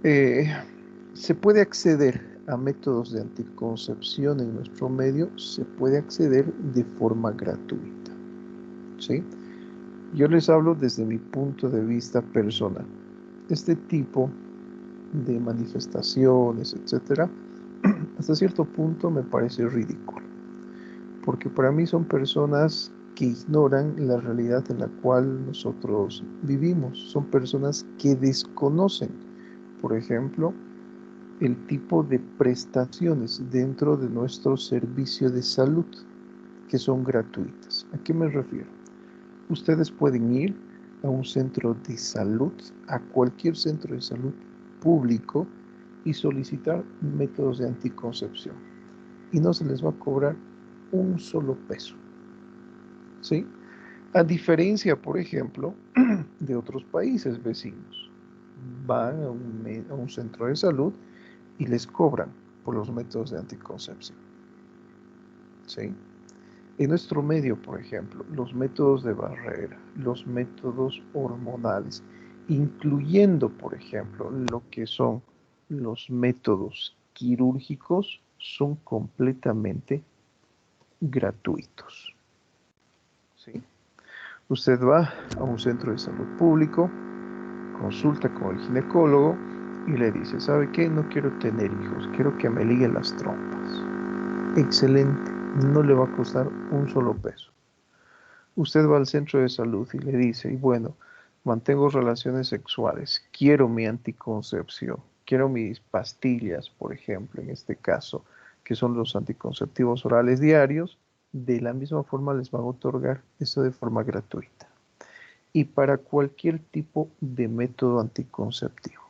se puede acceder a métodos de anticoncepción en nuestro medio, se puede acceder de forma gratuita, ¿sí? Yo les hablo desde mi punto de vista personal. Este tipo de manifestaciones, etcétera, hasta cierto punto me parece ridículo, porque para mí son personas que ignoran la realidad en la cual nosotros vivimos, son personas que desconocen, por ejemplo, el tipo de prestaciones dentro de nuestro servicio de salud que son gratuitas. ¿A qué me refiero? Ustedes pueden ir a un centro de salud, a cualquier centro de salud público y solicitar métodos de anticoncepción y no se les va a cobrar un solo peso, ¿sí? A diferencia, por ejemplo, de otros países vecinos. Van a un centro de salud y les cobran por los métodos de anticoncepción, ¿sí? En nuestro medio, por ejemplo, los métodos de barrera, los métodos hormonales, incluyendo, por ejemplo, lo que son los métodos quirúrgicos, son completamente gratuitos, ¿sí? Usted va a un centro de salud público, consulta con el ginecólogo y le dice, ¿sabe qué? No quiero tener hijos, quiero que me ligue las trompas. Excelente, no le va a costar un solo peso. Usted va al centro de salud y le dice, y bueno, mantengo relaciones sexuales, quiero mi anticoncepción, quiero mis pastillas, por ejemplo, en este caso, que son los anticonceptivos orales diarios, de la misma forma les van a otorgar eso de forma gratuita. Y para cualquier tipo de método anticonceptivo,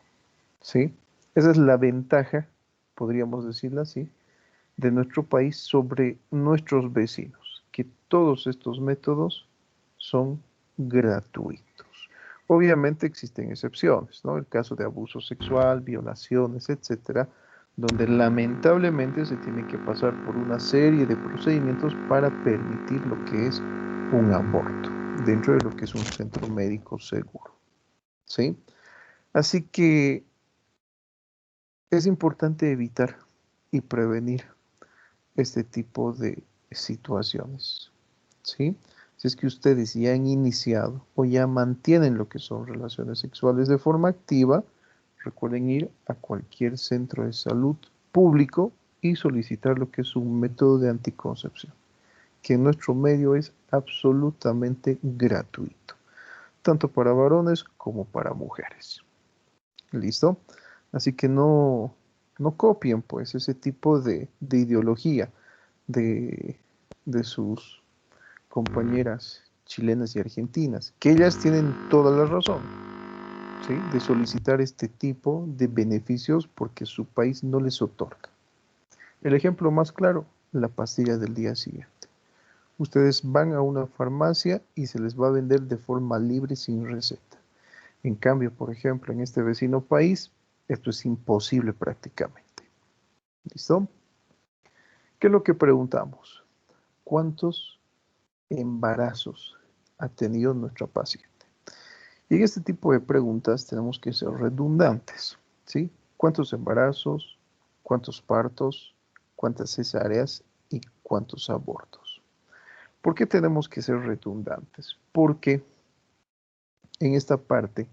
¿sí? Esa es la ventaja, podríamos decirlo así, de nuestro país sobre nuestros vecinos, que todos estos métodos son gratuitos. Obviamente existen excepciones, ¿no? El caso de abuso sexual, violaciones, etcétera, donde lamentablemente se tiene que pasar por una serie de procedimientos para permitir lo que es un aborto dentro de lo que es un centro médico seguro, ¿sí? Así que es importante evitar y prevenir este tipo de situaciones, ¿sí? Si es que ustedes ya han iniciado o ya mantienen lo que son relaciones sexuales de forma activa, recuerden ir a cualquier centro de salud público y solicitar lo que es un método de anticoncepción, que en nuestro medio es absolutamente gratuito, tanto para varones como para mujeres. ¿Listo? Así que no copien pues ese tipo de ideología de sus compañeras chilenas y argentinas, que ellas tienen toda la razón, ¿sí?, de solicitar este tipo de beneficios porque su país no les otorga. El ejemplo más claro, la pastilla del día siguiente. Ustedes van a una farmacia y se les va a vender de forma libre sin receta. En cambio, por ejemplo, en este vecino país, esto es imposible prácticamente. ¿Listo? ¿Qué es lo que preguntamos? ¿Cuántos embarazos ha tenido nuestra paciente? Y en este tipo de preguntas tenemos que ser redundantes, ¿sí? ¿Cuántos embarazos? ¿Cuántos partos? ¿Cuántas cesáreas? ¿Y cuántos abortos? ¿Por qué tenemos que ser redundantes? Porque en esta parte,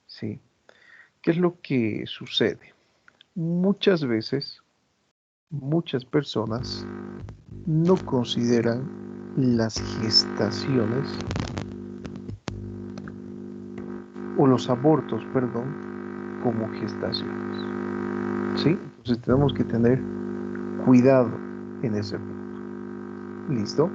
¿sí?, ¿qué es lo que sucede? Muchas veces, muchas personas no consideran las gestaciones o los abortos, perdón, como gestaciones, ¿sí? Entonces tenemos que tener cuidado en ese punto. ¿Listo?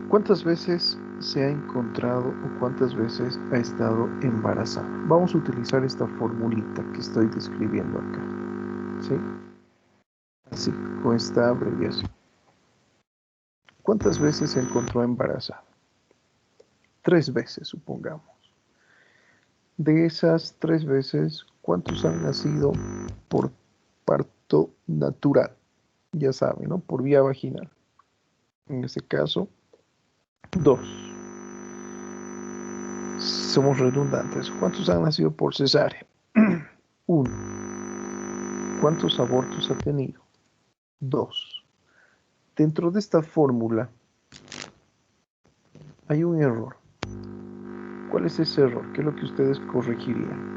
¿Cuántas veces se ha encontrado o cuántas veces ha estado embarazada? Vamos a utilizar esta formulita que estoy describiendo acá, ¿sí? Así, con esta abreviación. ¿Cuántas veces se encontró embarazada? 3 veces, supongamos. De esas 3 veces, ¿cuántos han nacido por parto natural? Ya saben, ¿no? Por vía vaginal. En este caso, 2. Somos redundantes. ¿Cuántos han nacido por cesárea? 1. ¿Cuántos abortos ha tenido? 2. Dentro de esta fórmula hay un error. ¿Cuál es ese error? ¿Qué es lo que ustedes corregirían?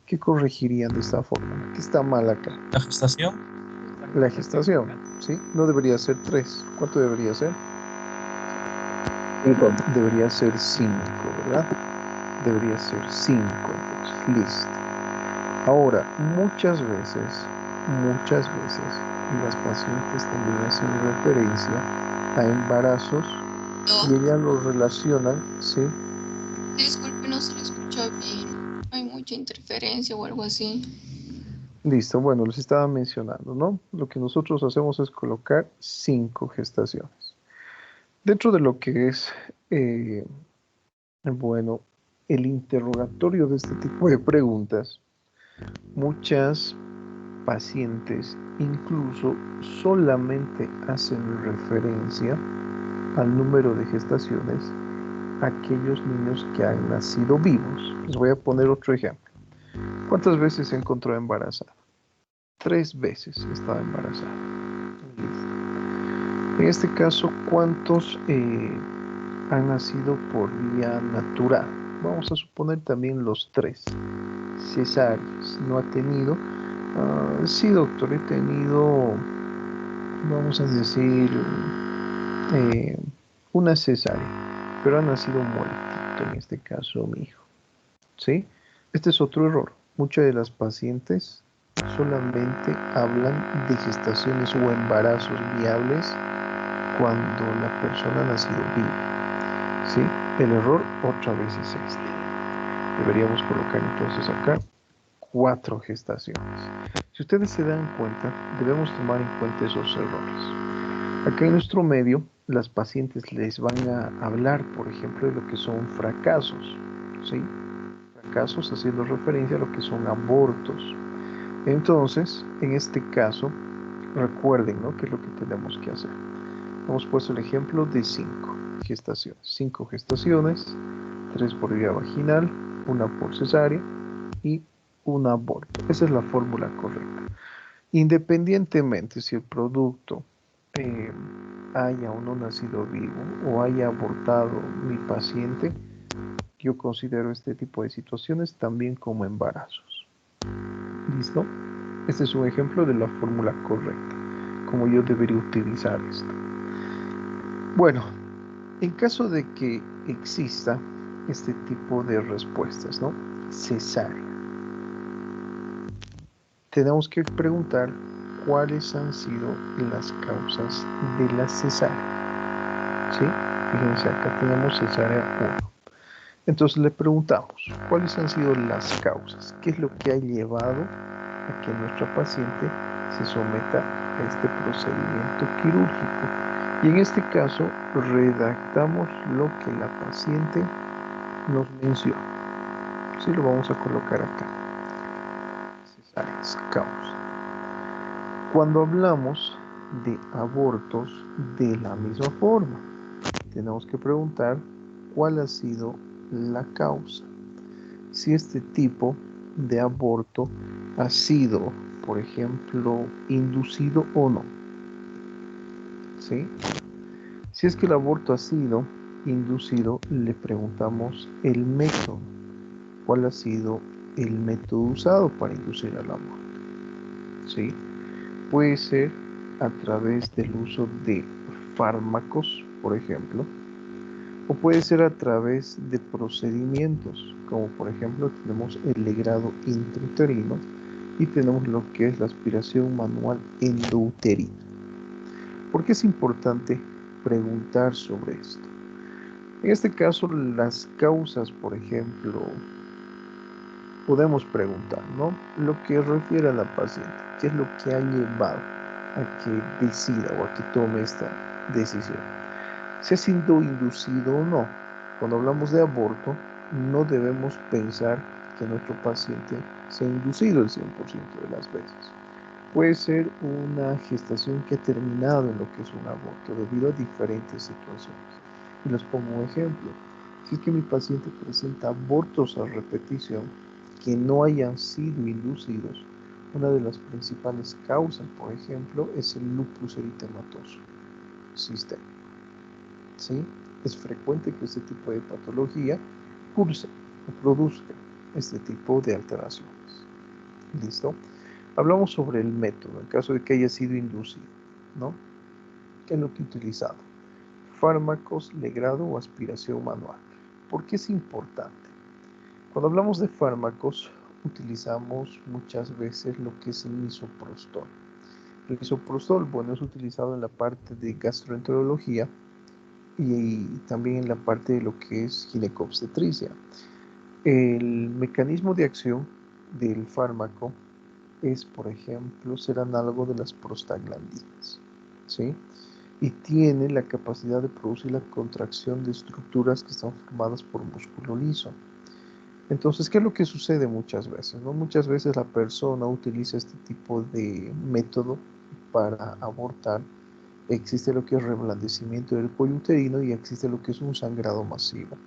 ¿Qué corregirían de esta fórmula? ¿Qué está mal acá? ¿La gestación? La gestación, ¿sí? No debería ser 3. ¿Cuánto debería ser? 5. Debería ser 5, ¿verdad? Debería ser 5. Listo. Ahora, muchas veces, las pacientes también hacen referencia a embarazos y ellas lo relacionan, ¿sí? Disculpe, no se lo escucha bien. Hay mucha interferencia o algo así. Listo, bueno, les estaba mencionando, ¿no? Lo que nosotros hacemos es colocar 5 gestaciones. Dentro de lo que es, bueno, el interrogatorio de este tipo de preguntas, muchas pacientes incluso solamente hacen referencia al número de gestaciones a aquellos niños que han nacido vivos. Les voy a poner otro ejemplo. ¿Cuántas veces se encontró embarazada? 3 veces estaba embarazada. Listo. En este caso, ¿cuántos han nacido por vía natural? Vamos a suponer también los 3. Cesáreas. ¿No ha tenido? Sí, doctor, he tenido, vamos a decir, una cesárea, pero ha nacido muertito, en este caso mi hijo, ¿sí? Este es otro error. Muchas de las pacientes solamente hablan de gestaciones o embarazos viables cuando la persona ha nacido viva, ¿sí? El error otra vez es este. Deberíamos colocar entonces acá 4 gestaciones. Si ustedes se dan cuenta, debemos tomar en cuenta esos errores. Acá en nuestro medio, las pacientes les van a hablar, por ejemplo, de lo que son fracasos, ¿sí? Fracasos haciendo referencia a lo que son abortos. Entonces, en este caso, recuerden, ¿no?, qué es lo que tenemos que hacer. Hemos puesto el ejemplo de 5 gestaciones. 5 gestaciones, 3 por vía vaginal, 1 por cesárea y un aborto. Esa es la fórmula correcta. Independientemente si el producto haya o no nacido vivo o haya abortado mi paciente, yo considero este tipo de situaciones también como embarazos. ¿Listo? Este es un ejemplo de la fórmula correcta, como yo debería utilizar esto. Bueno, en caso de que exista este tipo de respuestas, ¿no? Cesárea. Tenemos que preguntar cuáles han sido las causas de la cesárea. ¿Sí? Fíjense, acá tenemos cesárea 1. Entonces le preguntamos, ¿cuáles han sido las causas? ¿Qué es lo que ha llevado a que nuestra paciente se someta a este procedimiento quirúrgico? Y en este caso, redactamos lo que la paciente nos menciona. Sí, lo vamos a colocar acá. Cesáreas, causa. Cuando hablamos de abortos, de la misma forma, tenemos que preguntar cuál ha sido la causa. Si este tipo de aborto ha sido, por ejemplo, inducido o no. ¿Sí? Si es que el aborto ha sido inducido, le preguntamos el método. ¿Cuál ha sido el método usado para inducir al aborto? ¿Sí? Puede ser a través del uso de fármacos, por ejemplo, o puede ser a través de procedimientos, como por ejemplo tenemos el legrado intrauterino y tenemos lo que es la aspiración manual endouterina. ¿Por qué es importante preguntar sobre esto? En este caso, las causas, por ejemplo, podemos preguntar, ¿no? Lo que refiere a la paciente, ¿qué es lo que ha llevado a que decida o a que tome esta decisión? Si ha sido inducido o no. Cuando hablamos de aborto, no debemos pensar que nuestro paciente se ha inducido el 100% de las veces. Puede ser una gestación que ha terminado en lo que es un aborto debido a diferentes situaciones. Y les pongo un ejemplo. Si es que mi paciente presenta abortos a repetición que no hayan sido inducidos, una de las principales causas, por ejemplo, es el lupus eritematoso sistémico. ¿Sí? Es frecuente que este tipo de patología curse o produzca este tipo de alteraciones. ¿Listo? Hablamos sobre el método, en caso de que haya sido inducido, ¿no? ¿Qué es lo que he utilizado? Fármacos, legrado o aspiración manual. ¿Por qué es importante? Cuando hablamos de fármacos, utilizamos muchas veces lo que es el misoprostol. El misoprostol, bueno, es utilizado en la parte de gastroenterología y también en la parte de lo que es ginecobstetricia. El mecanismo de acción del fármaco es, por ejemplo, ser análogo de las prostaglandinas, ¿sí? Y tiene la capacidad de producir la contracción de estructuras que están formadas por músculo liso. Entonces, ¿qué es lo que sucede muchas veces, no? Muchas veces la persona utiliza este tipo de método para abortar. Existe lo que es reblandecimiento del cuello uterino y existe lo que es un sangrado masivo.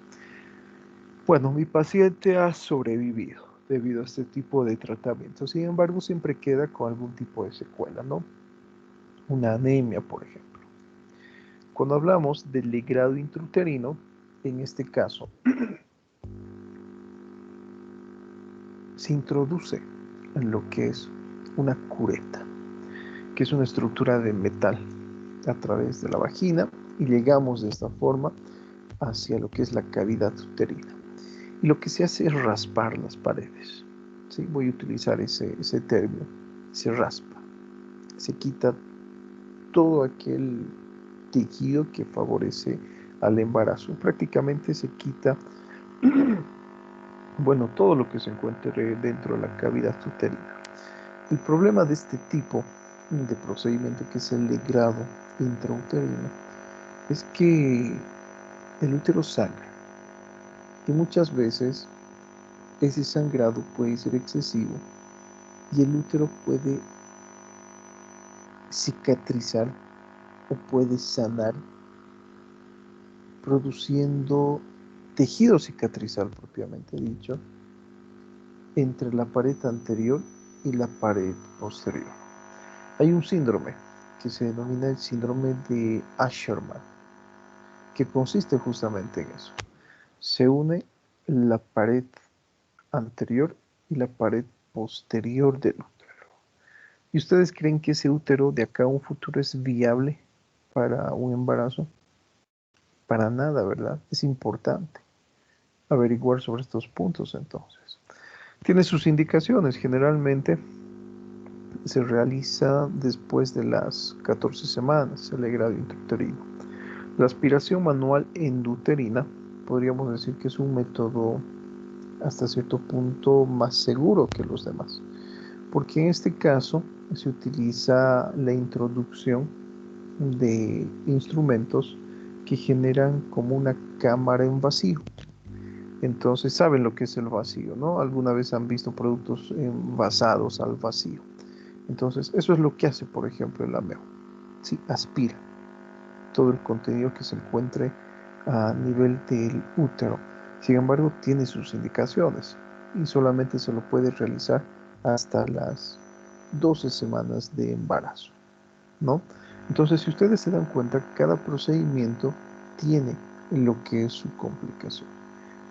Bueno, mi paciente ha sobrevivido debido a este tipo de tratamiento. Sin embargo, siempre queda con algún tipo de secuela, ¿no? Una anemia, por ejemplo. Cuando hablamos del legrado intrauterino, en este caso, se introduce en lo que es una cureta, que es una estructura de metal a través de la vagina y llegamos de esta forma hacia lo que es la cavidad uterina. Y lo que se hace es raspar las paredes. ¿Sí? Voy a utilizar ese término. Se raspa. Se quita todo aquel tejido que favorece al embarazo. Prácticamente se quita, bueno, todo lo que se encuentre dentro de la cavidad uterina. El problema de este tipo de procedimiento, que es el legrado intrauterino, es que el útero sangra. Y muchas veces ese sangrado puede ser excesivo y el útero puede cicatrizar o puede sanar produciendo tejido cicatrizal propiamente dicho entre la pared anterior y la pared posterior. Hay un síndrome que se denomina el síndrome de Asherman, que consiste justamente en eso. Se une la pared anterior y la pared posterior del útero. ¿Y ustedes creen que ese útero de acá a un futuro es viable para un embarazo? Para nada, ¿verdad? Es importante averiguar sobre estos puntos entonces. Tiene sus indicaciones, generalmente se realiza después de las 14 semanas el legrado intrauterino. La aspiración manual endouterina podríamos decir que es un método hasta cierto punto más seguro que los demás, porque en este caso se utiliza la introducción de instrumentos que generan como una cámara en vacío. Entonces saben lo que es el vacío, ¿no? Alguna vez han visto productos envasados al vacío. Entonces eso es lo que hace, por ejemplo, el AMEO. Sí, aspira todo el contenido que se encuentre a nivel del útero. Sin embargo, tiene sus indicaciones y solamente se lo puede realizar hasta las 12 semanas de embarazo, ¿no? Entonces, si ustedes se dan cuenta, cada procedimiento tiene lo que es su complicación.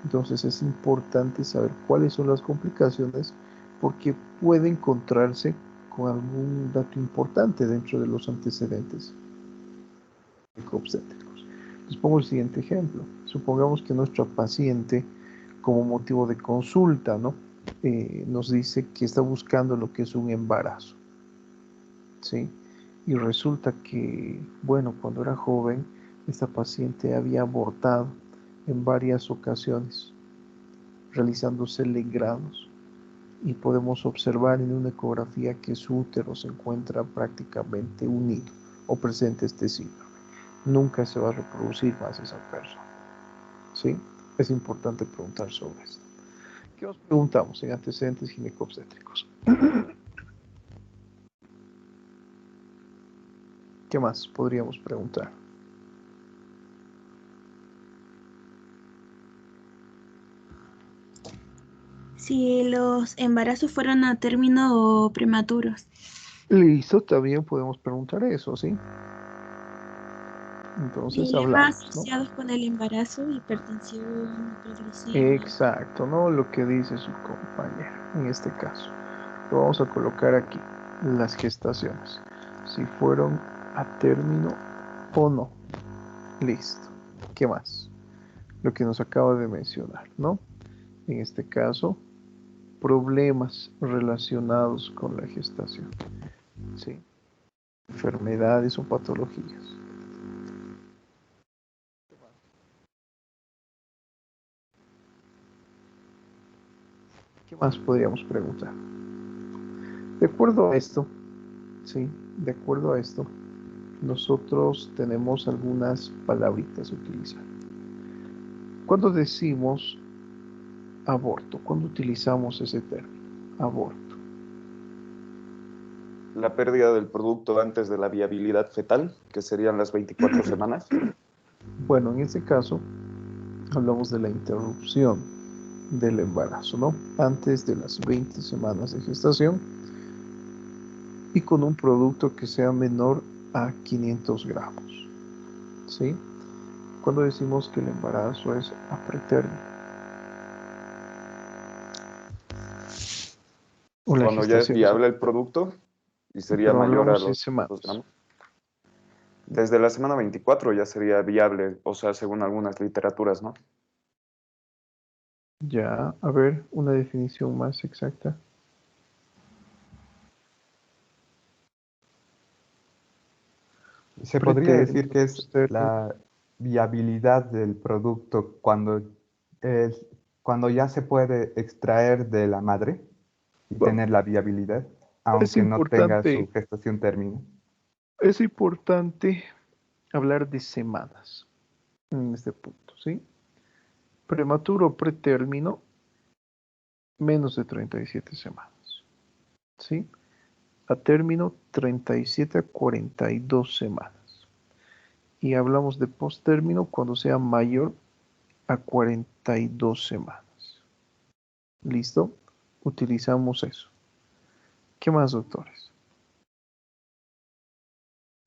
Entonces, es importante saber cuáles son las complicaciones porque puede encontrarse con algún dato importante dentro de los antecedentes obstétricos. Les pongo el siguiente ejemplo. Supongamos que nuestra paciente, como motivo de consulta, ¿no? Nos dice que está buscando lo que es un embarazo, ¿sí? Y resulta que, bueno, cuando era joven, esta paciente había abortado en varias ocasiones, realizándose legrados, y podemos observar en una ecografía que su útero se encuentra prácticamente unido o presente este síndrome. Nunca se va a reproducir más esa persona, ¿sí? Es importante preguntar sobre esto. ¿Qué os preguntamos en antecedentes ginecobstétricos? ¿Qué más podríamos preguntar? Si los embarazos fueron a término o prematuros. Listo, también podemos preguntar eso, ¿sí? Entonces Problemas hablamos, ¿no? asociados con el embarazo, hipertensión, hiperglucemia. Exacto, ¿no? Lo que dice su compañera, en este caso. Lo vamos a colocar aquí, las gestaciones. Si fueron a término o no. Listo. ¿Qué más? Lo que nos acaba de mencionar, ¿no? En este caso, problemas relacionados con la gestación, ¿sí? Enfermedades o patologías. ¿Qué más podríamos preguntar? De acuerdo a esto, ¿sí? De acuerdo a esto, nosotros tenemos algunas palabritas a utilizar. Cuando decimos aborto, ¿cuándo utilizamos ese término? Aborto. La pérdida del producto antes de la viabilidad fetal, que serían las 24 semanas. Bueno, en este caso, hablamos de la interrupción del embarazo, ¿no? Antes de las 20 semanas de gestación y con un producto que sea menor a 500 gramos, ¿sí? Cuando decimos que el embarazo es a pretérmino. O la Cuando ya es gestación viable el producto y sería pero mayor a hablamos en los semanas. gramos. Desde la semana 24 ya sería viable, o sea, según algunas literaturas, ¿no? Ya, a ver, una definición más exacta. Se podría decir Pretérmino, que es postérmino. la viabilidad del producto cuando ya se puede extraer de la madre y Bueno, tener la viabilidad, es aunque no tenga importante, su gestación término. es importante hablar de semanas en este punto, ¿sí? Prematuro pretérmino, menos de 37 semanas, ¿sí? A término, 37 a 42 semanas. Y hablamos de posttérmino cuando sea mayor a 42 semanas. ¿Listo? Utilizamos eso. ¿Qué más, doctores?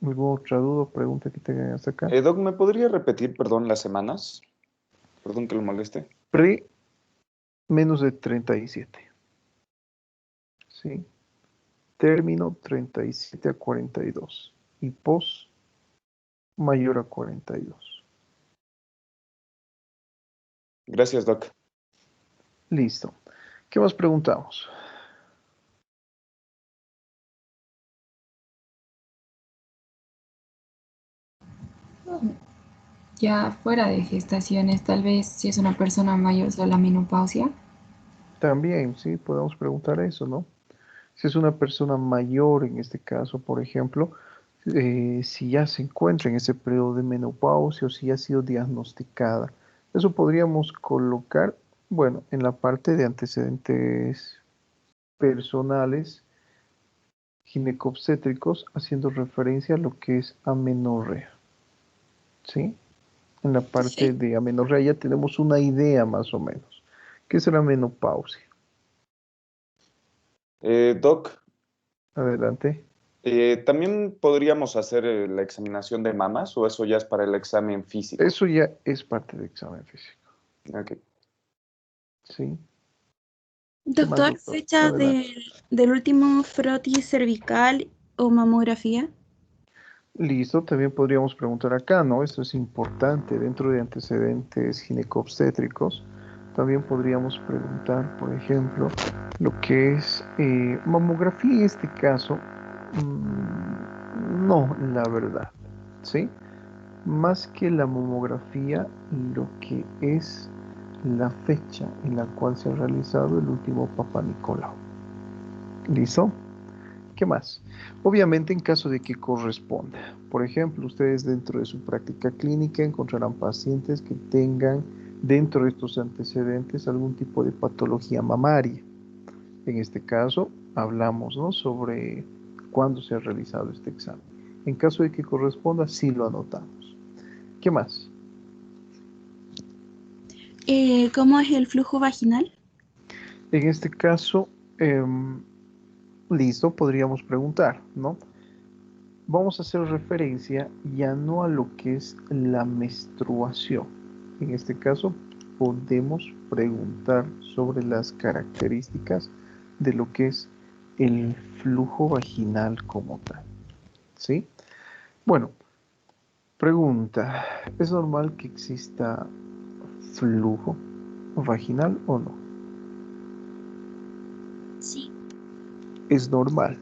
¿Alguna otra duda o pregunta que tengan hasta acá? Doc, ¿me podría repetir, perdón, las semanas? Perdón que lo moleste. Pre menos de 37. ¿Sí? Término 37 a 42. Y pos mayor a 42. Gracias, Doc. Listo. ¿Qué más preguntamos? Ya fuera de gestaciones, tal vez si es una persona mayor de la menopausia. También, sí, podemos preguntar eso, ¿no? Si es una persona mayor, en este caso, por ejemplo, si ya se encuentra en ese periodo de menopausia o si ya ha sido diagnosticada. Eso podríamos colocar, bueno, en la parte de antecedentes personales ginecobstétricos, haciendo referencia a lo que es amenorrea, ¿sí? En la parte Sí. de amenorrea ya tenemos una idea más o menos. ¿Qué es la menopausia? Doc, Adelante. ¿también podríamos hacer la examinación de mamas o eso ya es para el examen físico? Eso ya es parte del examen físico, Ok. ¿sí? ¿Qué más, Doctor, doctor? fecha Adelante. del último frotis cervical o mamografía. Listo, también podríamos preguntar acá, ¿no? Esto es importante dentro de antecedentes ginecobstétricos. También podríamos preguntar, por ejemplo, lo que es mamografía en este caso. No, la verdad, ¿sí? Más que la mamografía, lo que es la fecha en la cual se ha realizado el último Papa Nicolau. ¿Listo? ¿Qué más? Obviamente en caso de que corresponda. Por ejemplo, ustedes dentro de su práctica clínica encontrarán pacientes que tengan dentro de estos antecedentes algún tipo de patología mamaria. En este caso, hablamos, ¿no?, sobre cuándo se ha realizado este examen. En caso de que corresponda, sí lo anotamos. ¿Qué más? ¿Cómo es el flujo vaginal? En este caso, listo, podríamos preguntar, ¿no? Vamos a hacer referencia ya no a lo que es la menstruación. En este caso, podemos preguntar sobre las características de lo que es el flujo vaginal como tal. ¿Sí? Bueno, pregunta, ¿es normal que exista flujo vaginal o no? Sí. Es normal.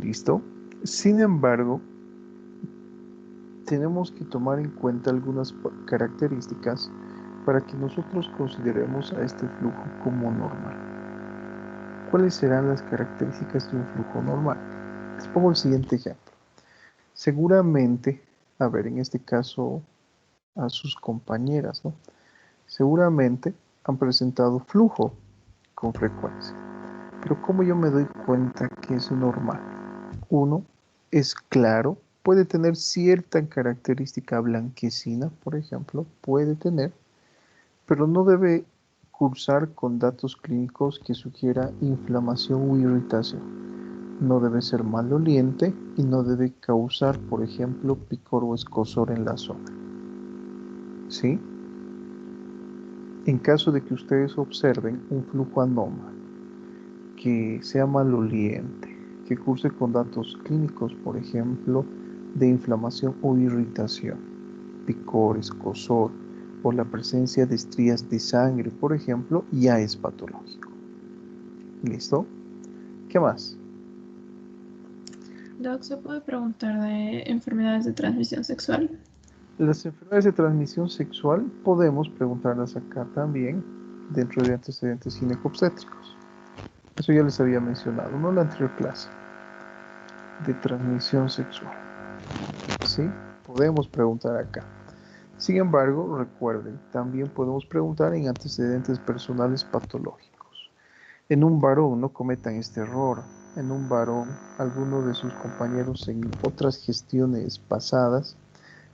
¿Listo? Sin embargo, tenemos que tomar en cuenta algunas características para que nosotros consideremos a este flujo como normal. ¿Cuáles serán las características de un flujo normal? Les pongo el siguiente ejemplo. Seguramente, a ver, en este caso a sus compañeras, ¿no? Seguramente han presentado flujo con frecuencia. Pero ¿cómo yo me doy cuenta que es normal? Uno, es claro, puede tener cierta característica blanquecina, por ejemplo, puede tener, pero no debe cursar con datos clínicos que sugiera inflamación o irritación. No debe ser maloliente y no debe causar, por ejemplo, picor o escozor en la zona. ¿Sí? En caso de que ustedes observen un flujo anómalo, que sea maloliente, que curse con datos clínicos, por ejemplo, de inflamación o irritación, picor, escozor o la presencia de estrías de sangre, por ejemplo, ya es patológico. ¿Listo? ¿Qué más? Doc, ¿se puede preguntar de enfermedades de transmisión sexual? Las enfermedades de transmisión sexual podemos preguntarlas acá también dentro de antecedentes ginecobstétricos. Eso ya les había mencionado, ¿no? En la anterior clase de transmisión sexual. ¿Sí? Podemos preguntar acá. Sin embargo, recuerden, también podemos preguntar en antecedentes personales patológicos. En un varón, no cometan este error. En un varón, alguno de sus compañeros en otras gestiones pasadas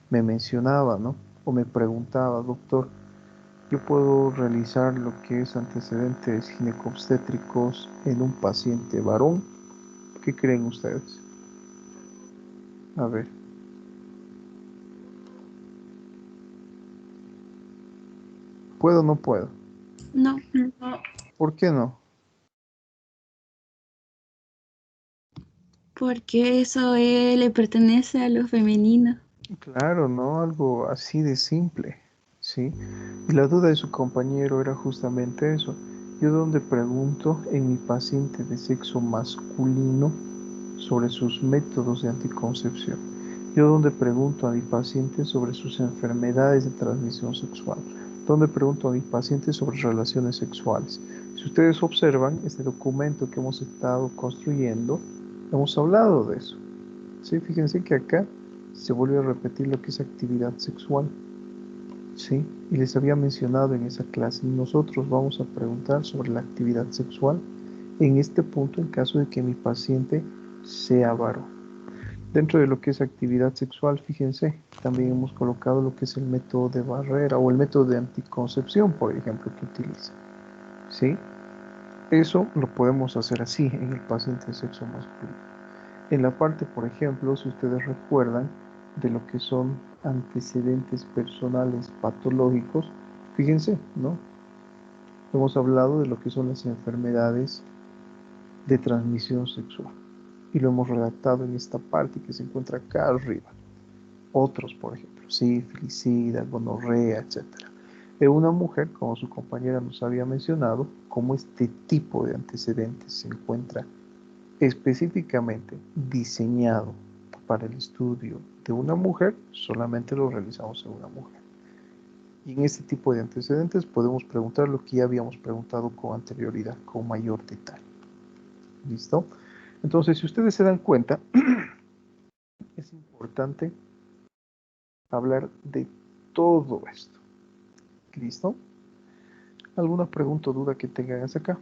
me mencionaba, ¿no? O me preguntaba, doctor, ¿yo puedo realizar lo que es antecedentes ginecobstétricos en un paciente varón? ¿Qué creen ustedes? A ver. ¿Puedo o no puedo? No, ¿Por qué no? porque eso le pertenece a lo femenino. Claro, ¿no? Algo así de simple, ¿sí? Y la duda de su compañero era justamente eso. Yo donde pregunto en mi paciente de sexo masculino sobre sus métodos de anticoncepción. Yo donde pregunto a mi paciente sobre sus enfermedades de transmisión sexual. Donde pregunto a mi paciente sobre relaciones sexuales. Si ustedes observan este documento que hemos estado construyendo, hemos hablado de eso. ¿Sí? Fíjense que acá se vuelve a repetir lo que es actividad sexual. ¿Sí? Y les había mencionado en esa clase, nosotros vamos a preguntar sobre la actividad sexual en este punto en caso de que mi paciente sea varón. Dentro de lo que es actividad sexual, fíjense, también hemos colocado lo que es el método de barrera o el método de anticoncepción, por ejemplo, que utiliza. ¿Sí? Eso lo podemos hacer así en el paciente de sexo masculino. En la parte, por ejemplo, si ustedes recuerdan de lo que son antecedentes personales patológicos, fíjense, ¿no? Hemos hablado de lo que son las enfermedades de transmisión sexual y lo hemos redactado en esta parte que se encuentra acá arriba. Otros, por ejemplo, sífilis, sida, gonorrea, etc. De una mujer, como su compañera nos había mencionado, como este tipo de antecedentes se encuentra específicamente diseñado para el estudio de una mujer, solamente lo realizamos en una mujer. Y en este tipo de antecedentes podemos preguntar lo que ya habíamos preguntado con anterioridad, con mayor detalle. ¿Listo? Entonces, si ustedes se dan cuenta, es importante hablar de todo esto. ¿Listo? ¿Alguna pregunta o duda que tengan hasta acá?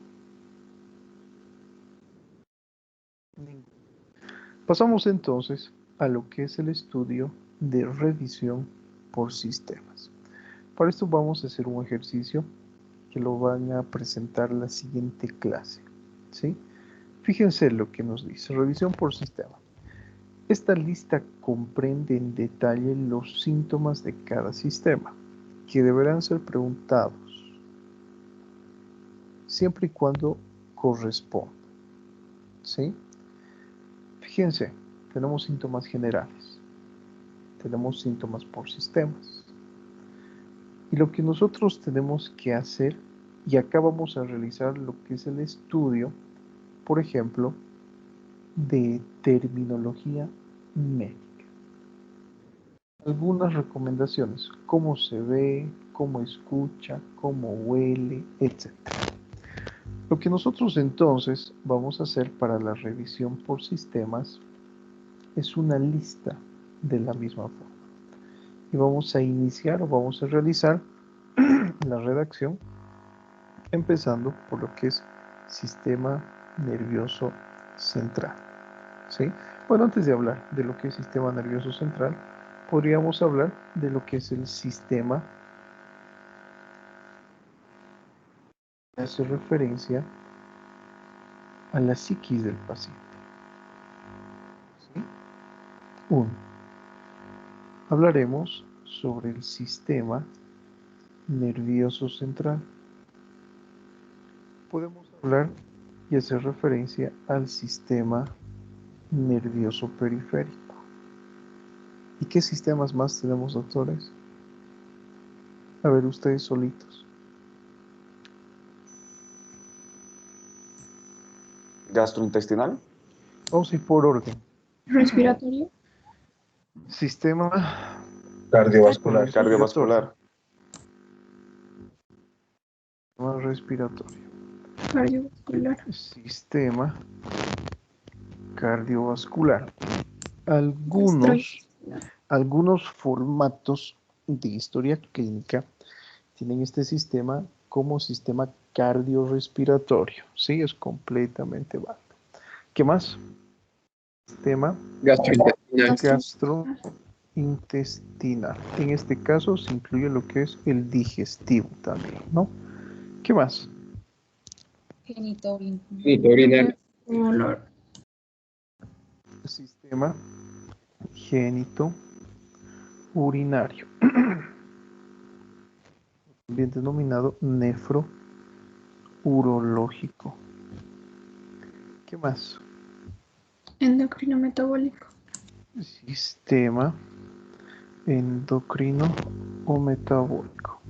Pasamos entonces a lo que es el estudio de revisión por sistemas. Para esto vamos a hacer un ejercicio que lo van a presentar la siguiente clase. ¿Sí? Fíjense lo que nos dice, revisión por sistema. Esta lista comprende en detalle los síntomas de cada sistema, que deberán ser preguntados, siempre y cuando corresponda. ¿Sí? Fíjense, tenemos síntomas generales, tenemos síntomas por sistemas. Y lo que nosotros tenemos que hacer, y acá vamos a realizar lo que es el estudio, por ejemplo, de terminología médica. Algunas recomendaciones, cómo se ve, cómo escucha, cómo huele, etc. Lo que nosotros entonces vamos a hacer para la revisión por sistemas es una lista de la misma forma. Y vamos a iniciar o vamos a realizar la redacción empezando por lo que es sistema nervioso central. ¿Sí? Bueno, antes de hablar de lo que es sistema nervioso central, podríamos hablar de lo que es el sistema que hace referencia a la psiquis del paciente. ¿Sí? 1. Hablaremos sobre el sistema nervioso central. Podemos hablar y hacer referencia al sistema nervioso periférico. ¿Y qué sistemas más tenemos, doctores? A ver, ustedes solitos. Gastrointestinal. Vamos a ir por orden. Respiratorio. Sistema Cardiovascular. Cardiovascular. Sistema respiratorio. Cardiovascular. Sistema cardiovascular. Algunos formatos de historia clínica tienen este sistema como sistema cardiorrespiratorio. Sí, es completamente válido. ¿Qué más? Sistema gastrointestinal. En este caso se incluye lo que es el digestivo también, ¿no? ¿Qué más? Genitourinario. Sistema génito urinario, también denominado nefrourológico. ¿Qué más? Endocrino metabólico. Sistema endocrino o metabólico.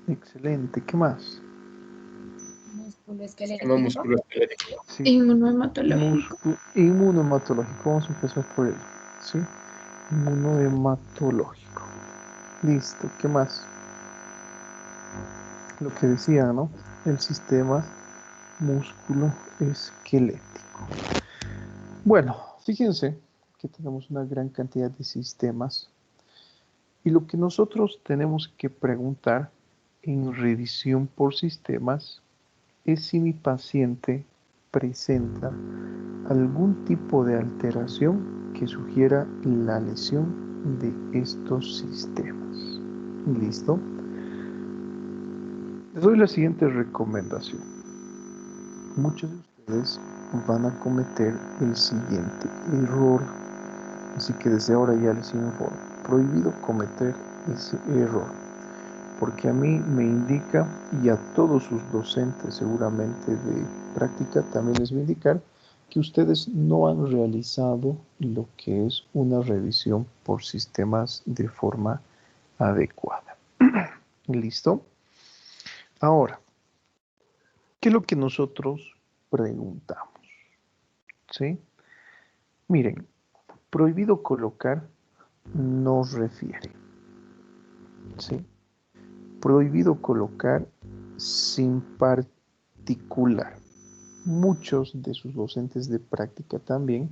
Excelente. ¿Qué más? Sistema musculoesquelético. Sí. Inmunohematológico. Inmunohematológico. Vamos a empezar por él. ¿Sí? Inmunohematológico. Listo. ¿Qué más? Lo que decía, ¿no? El sistema musculoesquelético. Bueno, fíjense que tenemos una gran cantidad de sistemas y lo que nosotros tenemos que preguntar en revisión por sistemas es si mi paciente presenta algún tipo de alteración que sugiera la lesión de estos sistemas. ¿Listo? Les doy la siguiente recomendación. Muchos de ustedes van a cometer el siguiente error. Así que desde ahora ya les informo. Prohibido cometer ese error. Porque a mí me indica, y a todos sus docentes seguramente de práctica también les va a indicar, que ustedes no han realizado lo que es una revisión por sistemas de forma adecuada. ¿Listo? Ahora, ¿qué es lo que nosotros preguntamos? ¿Sí? Miren, prohibido colocar nos refiere. ¿Sí? Prohibido colocar sin particular. Muchos de sus docentes de práctica también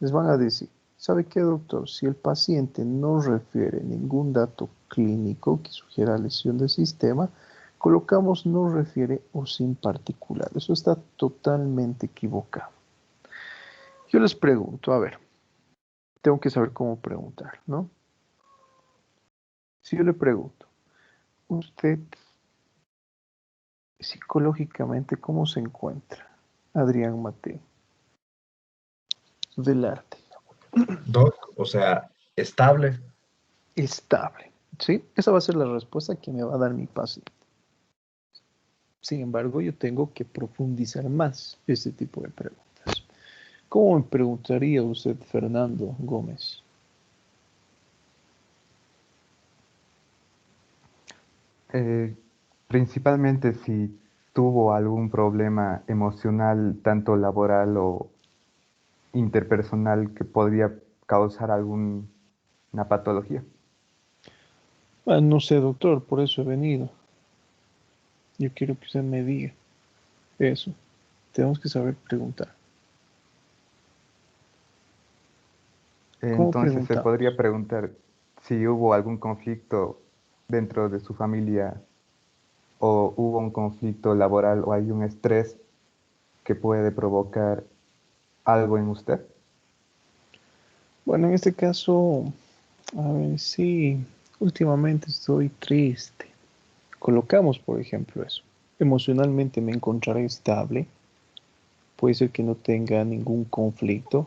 les van a decir, ¿sabe qué, doctor? Si el paciente no refiere ningún dato clínico que sugiera lesión del sistema, colocamos no refiere o sin particular. Eso está totalmente equivocado. Yo les pregunto, a ver, tengo que saber cómo preguntar, ¿no? Si yo le pregunto, ¿usted psicológicamente cómo se encuentra? Adrián Mateo. Del arte. Doc, o sea, estable. Estable. ¿Sí? Esa va a ser la respuesta que me va a dar mi paciente. Sin embargo, yo tengo que profundizar más este tipo de preguntas. ¿Cómo me preguntaría usted, Fernando Gómez? Principalmente si tuvo algún problema emocional, tanto laboral o interpersonal, que podría causar alguna patología. No sé, doctor, por eso he venido. Yo quiero que usted me diga eso. Tenemos que saber preguntar. ¿Cómo Entonces se preguntamos? podría preguntar si hubo algún conflicto dentro de su familia o hubo un conflicto laboral o hay un estrés que puede provocar algo en usted. Bueno, en este caso, a ver, sí, últimamente estoy triste. Colocamos, por ejemplo, eso. Emocionalmente me encontraré estable. Puede ser que no tenga ningún conflicto,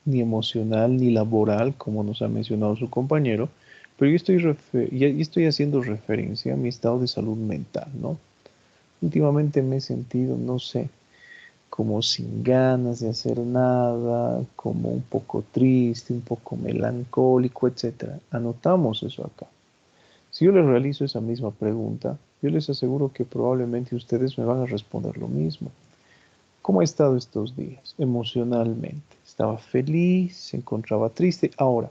ni emocional, ni laboral, como nos ha mencionado su compañero, pero yo estoy haciendo referencia a mi estado de salud mental, ¿no? Últimamente me he sentido, no sé, como sin ganas de hacer nada, como un poco triste, un poco melancólico, etcétera. Anotamos eso acá. Si yo les realizo esa misma pregunta, yo les aseguro que probablemente ustedes me van a responder lo mismo. ¿Cómo ha estado estos días emocionalmente? ¿Estaba feliz? ¿Se encontraba triste? Ahora,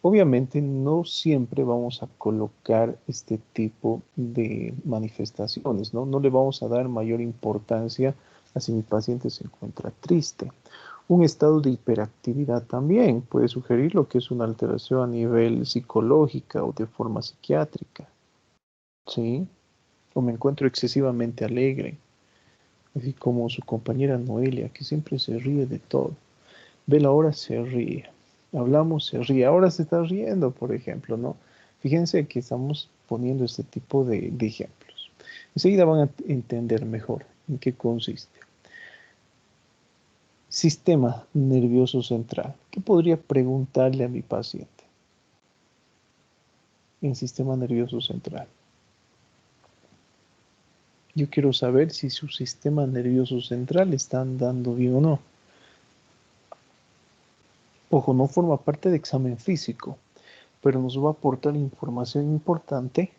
obviamente no siempre vamos a colocar este tipo de manifestaciones, ¿no? No le vamos a dar mayor importancia a si mi paciente se encuentra triste. Un estado de hiperactividad también puede sugerir lo que es una alteración a nivel psicológica o de forma psiquiátrica, ¿sí? O me encuentro excesivamente alegre, así como su compañera Noelia, que siempre se ríe de todo. Vela ahora se ríe. Hablamos, se ríe. Ahora se está riendo, por ejemplo, ¿no? Fíjense que estamos poniendo este tipo de ejemplos. Enseguida van a entender mejor en qué consiste. Sistema nervioso central. ¿Qué podría preguntarle a mi paciente en sistema nervioso central? Yo quiero saber si su sistema nervioso central está andando bien o no. Ojo, no forma parte de examen físico, pero nos va a aportar información importante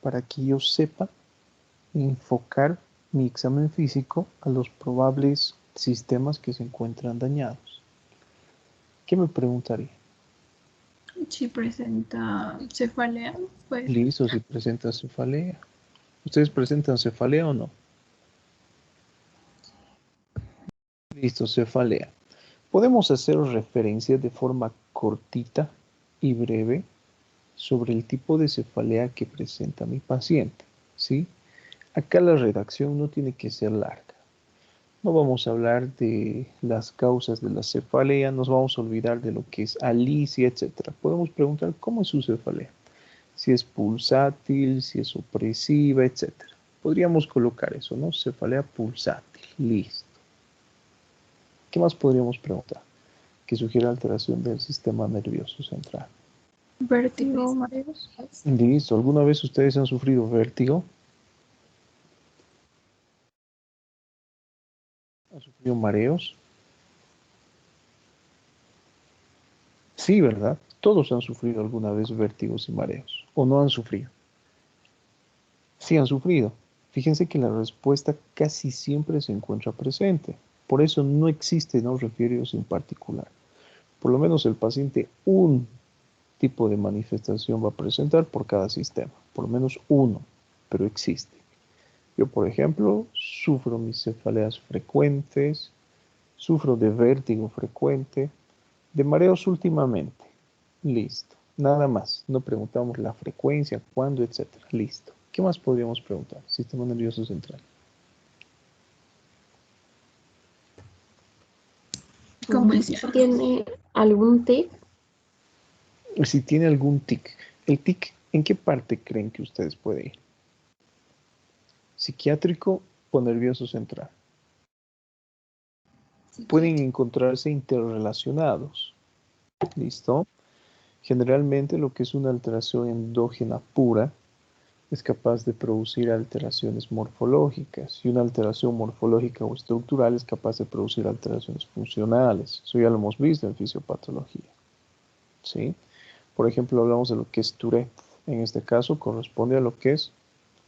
para que yo sepa enfocar mi examen físico a los probables sistemas que se encuentran dañados. ¿Qué me preguntaría? Si presenta cefalea, pues Listo, si presenta cefalea. ¿Ustedes presentan cefalea o no? Listo, cefalea. Podemos hacer referencias de forma cortita y breve sobre el tipo de cefalea que presenta mi paciente, ¿sí? Acá la redacción no tiene que ser larga. No vamos a hablar de las causas de la cefalea, nos vamos a olvidar de lo que es alicia, etc. Podemos preguntar cómo es su cefalea, si es pulsátil, si es opresiva, etc. Podríamos colocar eso, ¿no? Cefalea pulsátil, listo. ¿Qué más podríamos preguntar? Que sugiere alteración del sistema nervioso central. vértigo, mareos. Listo. ¿Alguna vez ustedes han sufrido vértigo? ¿Han sufrido mareos? Sí, ¿verdad? Todos han sufrido alguna vez vértigos y mareos. ¿O no han sufrido? Sí han sufrido. Fíjense que la respuesta casi siempre se encuentra presente. Por eso no existe no referidos en particular. Por lo menos el paciente un tipo de manifestación va a presentar por cada sistema. Por lo menos uno, pero existe. Yo, por ejemplo, sufro mis cefaleas frecuentes, sufro de vértigo frecuente, de mareos últimamente. Listo. Nada más. No preguntamos la frecuencia, cuándo, etcétera. Listo. ¿Qué más podríamos preguntar? Sistema nervioso central. Convulsión. ¿Tiene algún tic? Si tiene algún tic. ¿El tic en qué parte creen que ustedes pueden ir? ¿Psiquiátrico o nervioso central? Pueden encontrarse interrelacionados. ¿Listo? Generalmente lo que es una alteración endógena pura es capaz de producir alteraciones morfológicas y una alteración morfológica o estructural es capaz de producir alteraciones funcionales. Eso ya lo hemos visto en fisiopatología. ¿Sí? Por ejemplo, hablamos de lo que es Tourette. En este caso corresponde a lo que es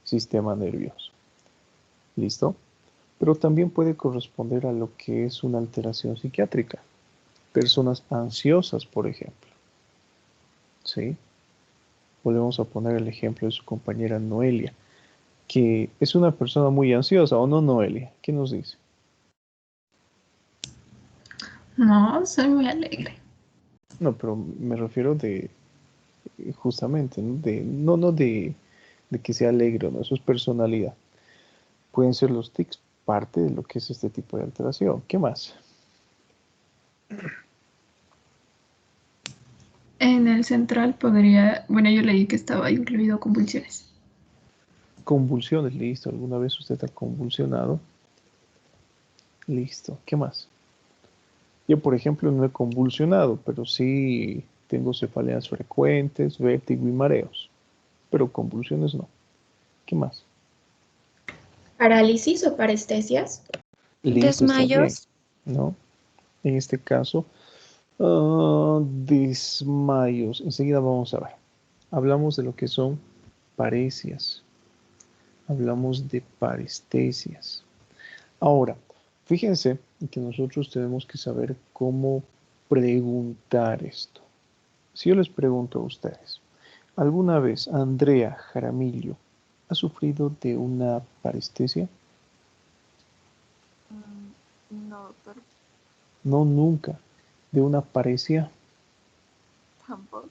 sistema nervioso. ¿Listo? Pero también puede corresponder a lo que es una alteración psiquiátrica. Personas ansiosas, por ejemplo. ¿Sí? Volvemos a poner el ejemplo de su compañera Noelia, que es una persona muy ansiosa, ¿o no, Noelia? ¿Qué nos dice? No, soy muy alegre. No, pero me refiero de, justamente, ¿no? De que sea alegre o no, eso es personalidad. Pueden ser los tics parte de lo que es este tipo de alteración. ¿Qué más? En el central podría, bueno, yo leí que estaba incluido convulsiones. Convulsiones, listo. ¿Alguna vez usted ha convulsionado? Listo. ¿Qué más? Yo, por ejemplo, no he convulsionado, pero sí tengo cefaleas frecuentes, vértigo y mareos. Pero convulsiones no. ¿Qué más? ¿Parálisis o parestesias? Listo, está bien, Desmayos. ¿no? En este caso, desmayos. Enseguida vamos a ver. Hablamos de lo que son paresias. Hablamos de parestesias. Ahora, fíjense que nosotros tenemos que saber cómo preguntar esto. Si yo les pregunto a ustedes, ¿alguna vez Andrea Jaramillo ha sufrido de una parestesia? No, doctor, No, nunca. ¿De una paresia? tampoco.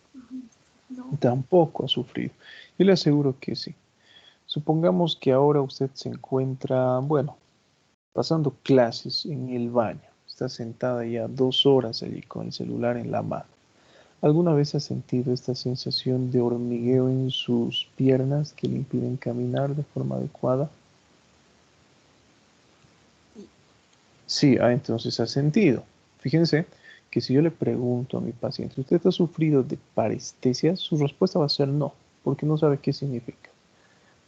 No. Tampoco ha sufrido. Yo le aseguro que sí. Supongamos que ahora usted se encuentra, bueno, pasando clases en el baño. Está sentada ya 2 horas allí con el celular en la mano. ¿Alguna vez ha sentido esta sensación de hormigueo en sus piernas que le impiden caminar de forma adecuada? Sí. Sí, entonces ha sentido. Fíjense que si yo le pregunto a mi paciente, ¿usted ha sufrido de parestesia? Su respuesta va a ser no, porque no sabe qué significa.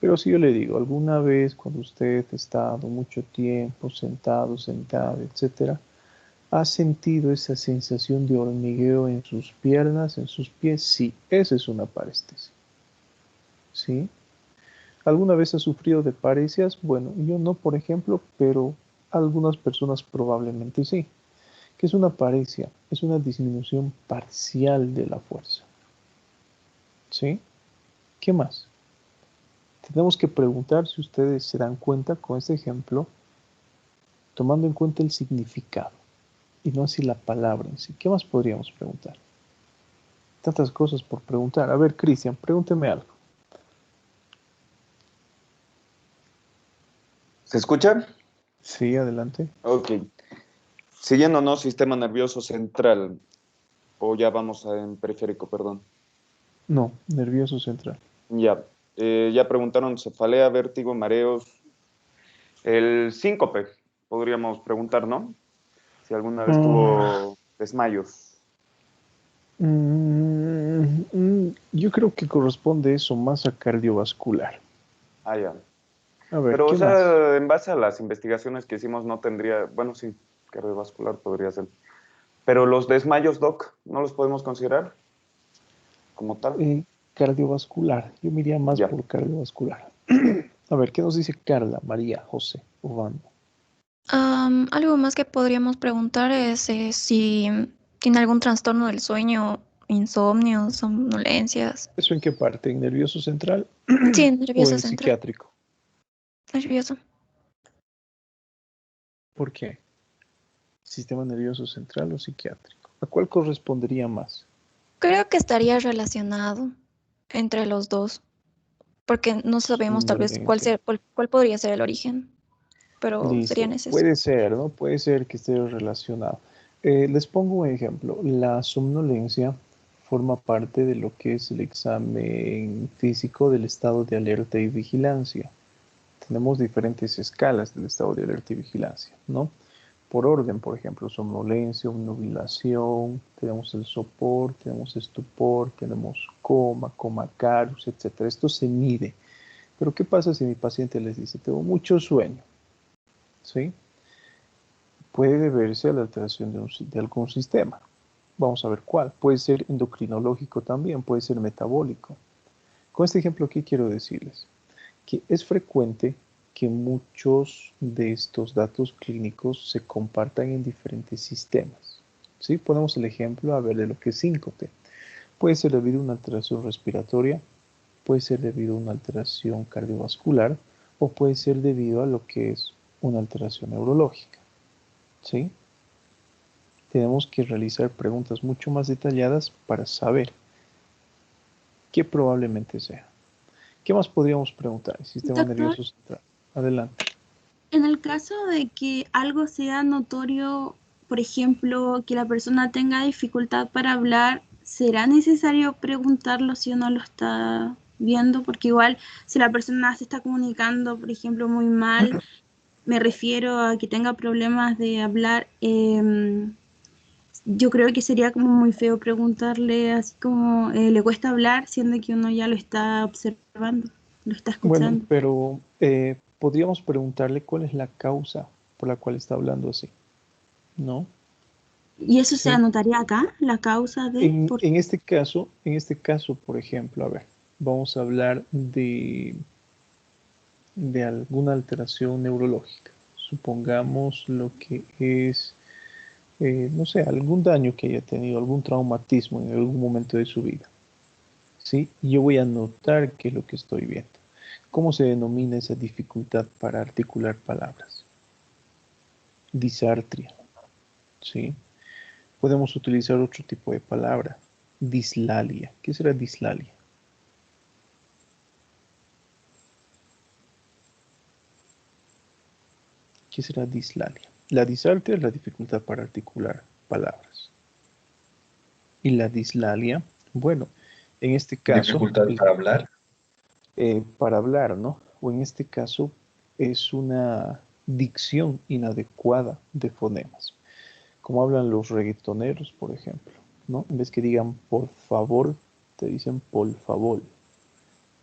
Pero si yo le digo, alguna vez cuando usted ha estado mucho tiempo sentado, sentada, etcétera, ¿ha sentido esa sensación de hormigueo en sus piernas, en sus pies? Sí, esa es una parestesia. ¿Sí? ¿Alguna vez ha sufrido de parecias? Bueno, yo no, por ejemplo, pero algunas personas probablemente sí. ¿Qué es una paresia? Es una disminución parcial de la fuerza. ¿Sí? ¿Qué más? Tenemos que preguntar si ustedes se dan cuenta con este ejemplo, tomando en cuenta el significado y no así la palabra en sí. ¿Qué más podríamos preguntar? Tantas cosas por preguntar. A ver, Cristian, pregúnteme algo. ¿Se escucha? Sí, adelante. Ok. Siguiendo, sistema nervioso central. O ya vamos en periférico, perdón. No, nervioso central. Ya. Ya preguntaron cefalea, vértigo, mareos. El síncope, podríamos preguntar, ¿no? Si alguna vez tuvo desmayos. Yo creo que corresponde eso más a cardiovascular. Ya. A ver, Pero, ¿qué o sea, más? en base a las investigaciones que hicimos, no tendría. Bueno, sí, cardiovascular podría ser. Pero los desmayos, Doc, ¿no los podemos considerar como tal? Cardiovascular. Yo me iría más Ya. por cardiovascular. A ver, ¿qué nos dice Carla, María, José, Ovando? Algo más que podríamos preguntar es si tiene algún trastorno del sueño, insomnio, somnolencias. ¿Eso en qué parte? ¿En nervioso central Sí, o nervioso en central. psiquiátrico? Nervioso. ¿Por qué? ¿Sistema nervioso central o psiquiátrico? ¿A cuál correspondería más? Creo que estaría relacionado entre los dos, porque no sabemos tal vez Somnolencia. cuál podría ser el origen, pero sería Listo. necesario. Puede ser, ¿no? Puede ser que esté relacionado. Les pongo un ejemplo. La somnolencia forma parte de lo que es el examen físico del estado de alerta y vigilancia. Tenemos diferentes escalas del estado de alerta y vigilancia, ¿no? Por orden, por ejemplo, somnolencia, obnubilación, tenemos el sopor, tenemos estupor, tenemos coma carus, etc. Esto se mide. Pero ¿qué pasa si mi paciente les dice, tengo mucho sueño? ¿Sí? Puede deberse a la alteración de algún sistema. Vamos a ver cuál. Puede ser endocrinológico también, puede ser metabólico. Con este ejemplo, ¿qué quiero decirles? Que es frecuente que muchos de estos datos clínicos se compartan en diferentes sistemas. ¿Sí? Ponemos el ejemplo a ver de lo que es síncope. Puede ser debido a una alteración respiratoria, puede ser debido a una alteración cardiovascular o puede ser debido a lo que es una alteración neurológica. ¿Sí? Tenemos que realizar preguntas mucho más detalladas para saber qué probablemente sea. ¿Qué más podríamos preguntar? El sistema Doctor, nervioso central. Adelante. en el caso de que algo sea notorio, por ejemplo, que la persona tenga dificultad para hablar, ¿será necesario preguntarlo si uno lo está viendo? Porque igual si la persona se está comunicando, por ejemplo, muy mal, me refiero a que tenga problemas de hablar, yo creo que sería como muy feo preguntarle así como le cuesta hablar, siendo que uno ya lo está observando, lo está Bueno, escuchando. pero podríamos preguntarle cuál es la causa por la cual está hablando así, ¿no? ¿Y eso se Sí. anotaría acá, la causa de? En este caso, por ejemplo, a ver, vamos a hablar de alguna alteración neurológica. Supongamos lo que es, no sé, algún daño que haya tenido, algún traumatismo en algún momento de su vida. ¿Sí? Yo voy a notar qué es lo que estoy viendo. ¿Cómo se denomina esa dificultad para articular palabras? Disartria. ¿Sí? Podemos utilizar otro tipo de palabra. Dislalia. ¿Qué será dislalia? ¿Qué será dislalia? La disartria es la dificultad para articular palabras. Y la dislalia, bueno, en este caso... ¿Dificultad para hablar? Para hablar, ¿no? O en este caso es una dicción inadecuada de fonemas. Como hablan los reggaetoneros, por ejemplo, ¿no? En vez que digan por favor, te dicen por favor.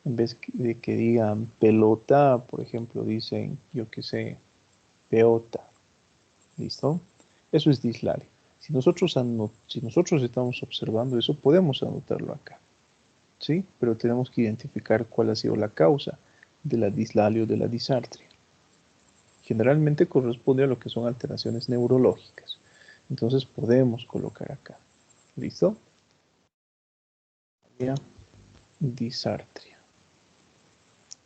En vez de que digan pelota, por ejemplo, dicen, yo qué sé, peota. ¿Listo? Eso es dislario. Si nosotros estamos observando eso, podemos anotarlo acá. ¿Sí? Pero tenemos que identificar cuál ha sido la causa de la dislalia o de la disartria. Generalmente corresponde a lo que son alteraciones neurológicas. Entonces podemos colocar acá. ¿Listo? Disartria.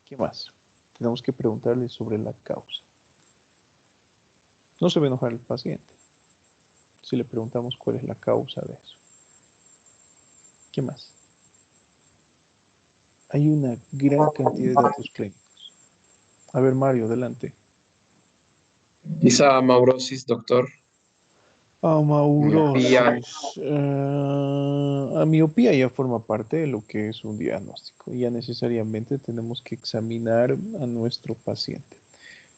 ¿Qué más? Tenemos que preguntarle sobre la causa. No se va a enojar el paciente si le preguntamos cuál es la causa de eso. ¿Qué más? Hay una gran cantidad de datos clínicos. A ver, Mario, adelante. Quizá amaurosis, doctor. Amaurosis. Miopía ya forma parte de lo que es un diagnóstico. Ya necesariamente tenemos que examinar a nuestro paciente.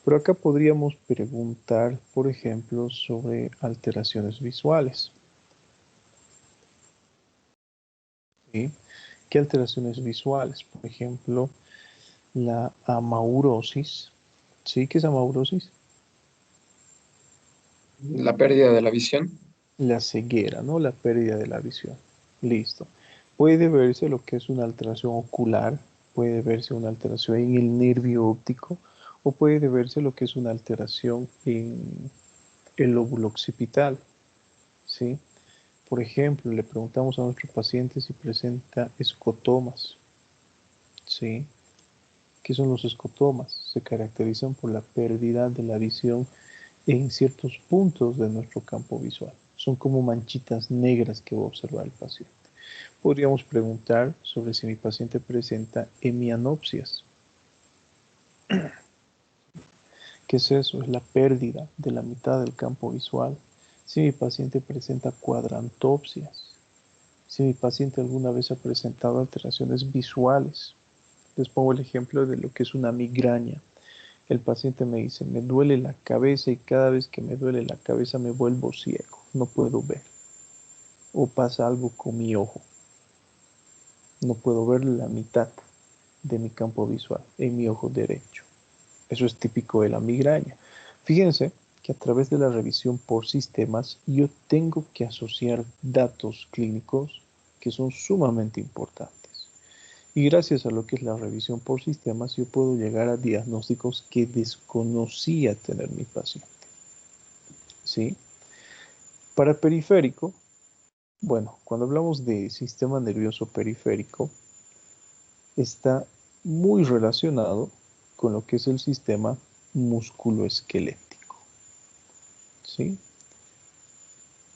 Pero acá podríamos preguntar, por ejemplo, sobre alteraciones visuales. ¿Sí? ¿Qué alteraciones visuales? Por ejemplo, la amaurosis. ¿Sí? ¿Qué es amaurosis? La pérdida de la visión. La ceguera, ¿no? La pérdida de la visión. Listo. Puede verse lo que es una alteración ocular, puede verse una alteración en el nervio óptico, o puede verse lo que es una alteración en el lóbulo occipital, ¿sí? Por ejemplo, le preguntamos a nuestro paciente si presenta escotomas, ¿sí? ¿Qué son los escotomas? Se caracterizan por la pérdida de la visión en ciertos puntos de nuestro campo visual. Son como manchitas negras que va a observar el paciente. Podríamos preguntar sobre si mi paciente presenta hemianopsias. ¿Qué es eso? Es la pérdida de la mitad del campo visual. Si mi paciente presenta cuadrantopsias. Si mi paciente alguna vez ha presentado alteraciones visuales. Les pongo el ejemplo de lo que es una migraña. El paciente me dice, me duele la cabeza y cada vez que me duele la cabeza me vuelvo ciego, no puedo ver. O pasa algo con mi ojo. No puedo ver la mitad de mi campo visual en mi ojo derecho. Eso es típico de la migraña. Fíjense que a través de la revisión por sistemas yo tengo que asociar datos clínicos que son sumamente importantes. Y gracias a lo que es la revisión por sistemas, yo puedo llegar a diagnósticos que desconocía tener mi paciente. ¿Sí? Para periférico, bueno, cuando hablamos de sistema nervioso periférico, está muy relacionado con lo que es el sistema musculoesquelético. ¿Sí?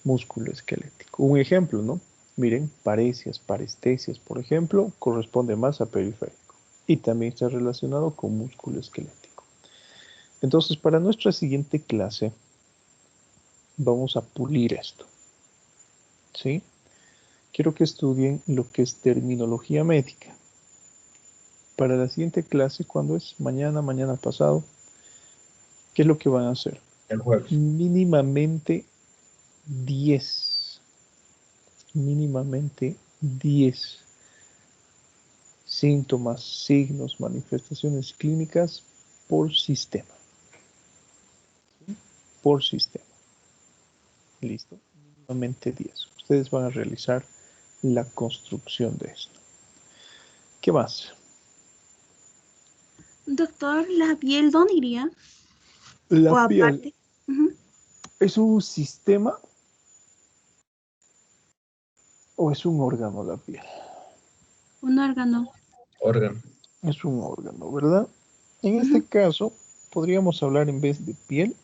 Musculoesquelético. Un ejemplo, ¿no? Miren, paresias, parestesias, por ejemplo, corresponde más a periférico y también está relacionado con músculo esquelético. Entonces, para nuestra siguiente clase, vamos a pulir esto. ¿Sí? Quiero que estudien lo que es terminología médica. Para la siguiente clase, ¿cuándo es? Mañana, mañana pasado. ¿Qué es lo que van a hacer? El jueves. Mínimamente 10 síntomas, signos, manifestaciones clínicas por sistema. ¿Sí? Por sistema. Listo. Mínimamente 10. Ustedes van a realizar la construcción de esto. ¿Qué más? Doctor, ¿la piel dónde iría? La O piel aparte. Ujú. es un sistema o es un órgano la piel. Un órgano. Órgano. Es un órgano, ¿verdad? En este caso, podríamos hablar en vez de piel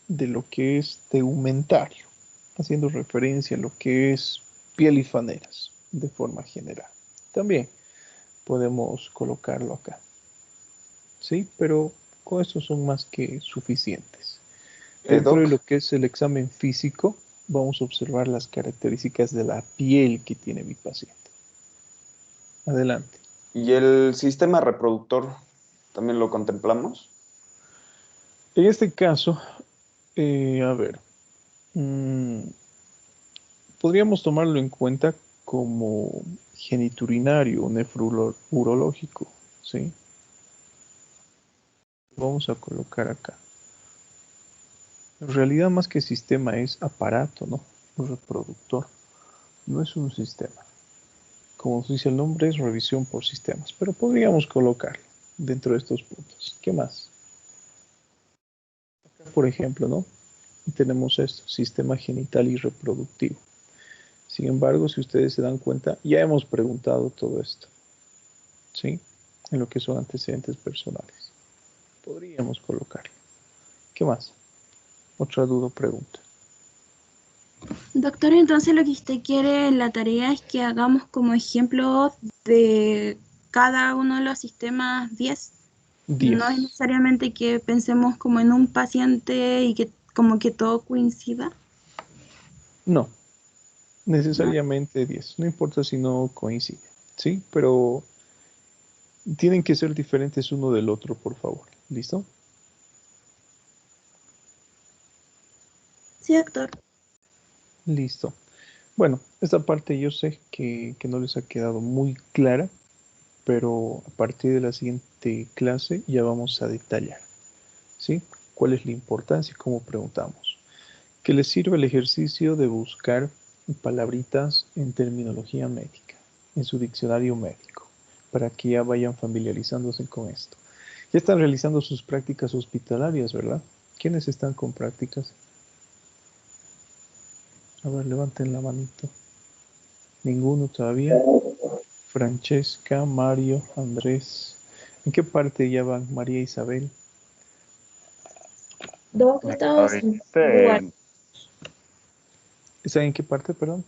de lo que es tegumentario, haciendo referencia a lo que es piel y faneras de forma general. También podemos colocarlo acá. ¿Sí? Pero con esto son más que suficientes. Dentro de Doc, lo que es el examen físico, vamos a observar las características de la piel que tiene mi paciente. Adelante. ¿y el sistema reproductor también lo contemplamos? En este caso, a ver, podríamos tomarlo en cuenta como geniturinario, nefrourológico, ¿sí? Vamos a colocar acá. En realidad, más que sistema, es aparato, ¿no? Un reproductor. No es un sistema. Como dice el nombre, es revisión por sistemas, pero podríamos colocarlo dentro de estos puntos. ¿Qué más? Acá, por ejemplo, ¿no? Tenemos esto, sistema genital y reproductivo. Sin embargo, si ustedes se dan cuenta, ya hemos preguntado todo esto, ¿sí? En lo que son antecedentes personales. Podríamos colocarlo. ¿Qué más? Otra duda o pregunta. Doctor, entonces lo que usted quiere en la tarea es que hagamos como ejemplo de cada uno de los sistemas 10. No es 10. necesariamente que pensemos como en un paciente y que como que todo coincida. No, necesariamente 10. No importa si no coincide, ¿sí? Pero tienen que ser diferentes uno del otro, por favor. ¿Listo? Sí, doctor. Listo. Bueno, esta parte yo sé que no les ha quedado muy clara, pero a partir de la siguiente clase ya vamos a detallar, ¿sí? ¿Cuál es la importancia y cómo preguntamos? Que les sirva el ejercicio de buscar palabritas en terminología médica, en su diccionario médico, para que ya vayan familiarizándose con esto. Ya están realizando sus prácticas hospitalarias, ¿verdad? ¿Quiénes están con prácticas? A ver, levanten la manito. Ninguno todavía. Francesca, Mario, Andrés. ¿En qué parte ya van María Isabel? Dos estados en lugar. ¿Están en qué parte, perdón?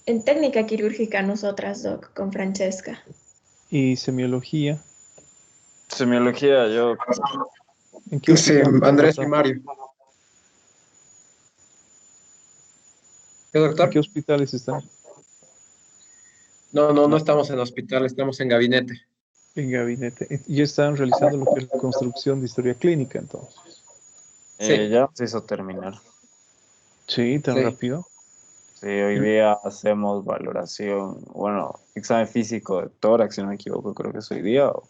En técnica quirúrgica nosotras, Doc, con Francesca. ¿Y semiología? Semiología, yo. ¿En qué Sí, hospital? Andrés y Mario. ¿Qué, ¿En doctor? qué hospitales están? No estamos en hospital, estamos en gabinete. En gabinete. Y están realizando lo que es la construcción de historia clínica, entonces. Sí. Ya se hizo terminar. Sí, tan Sí. rápido. Sí, hoy día hacemos valoración, bueno, examen físico de tórax, si no me equivoco, creo que es hoy día, o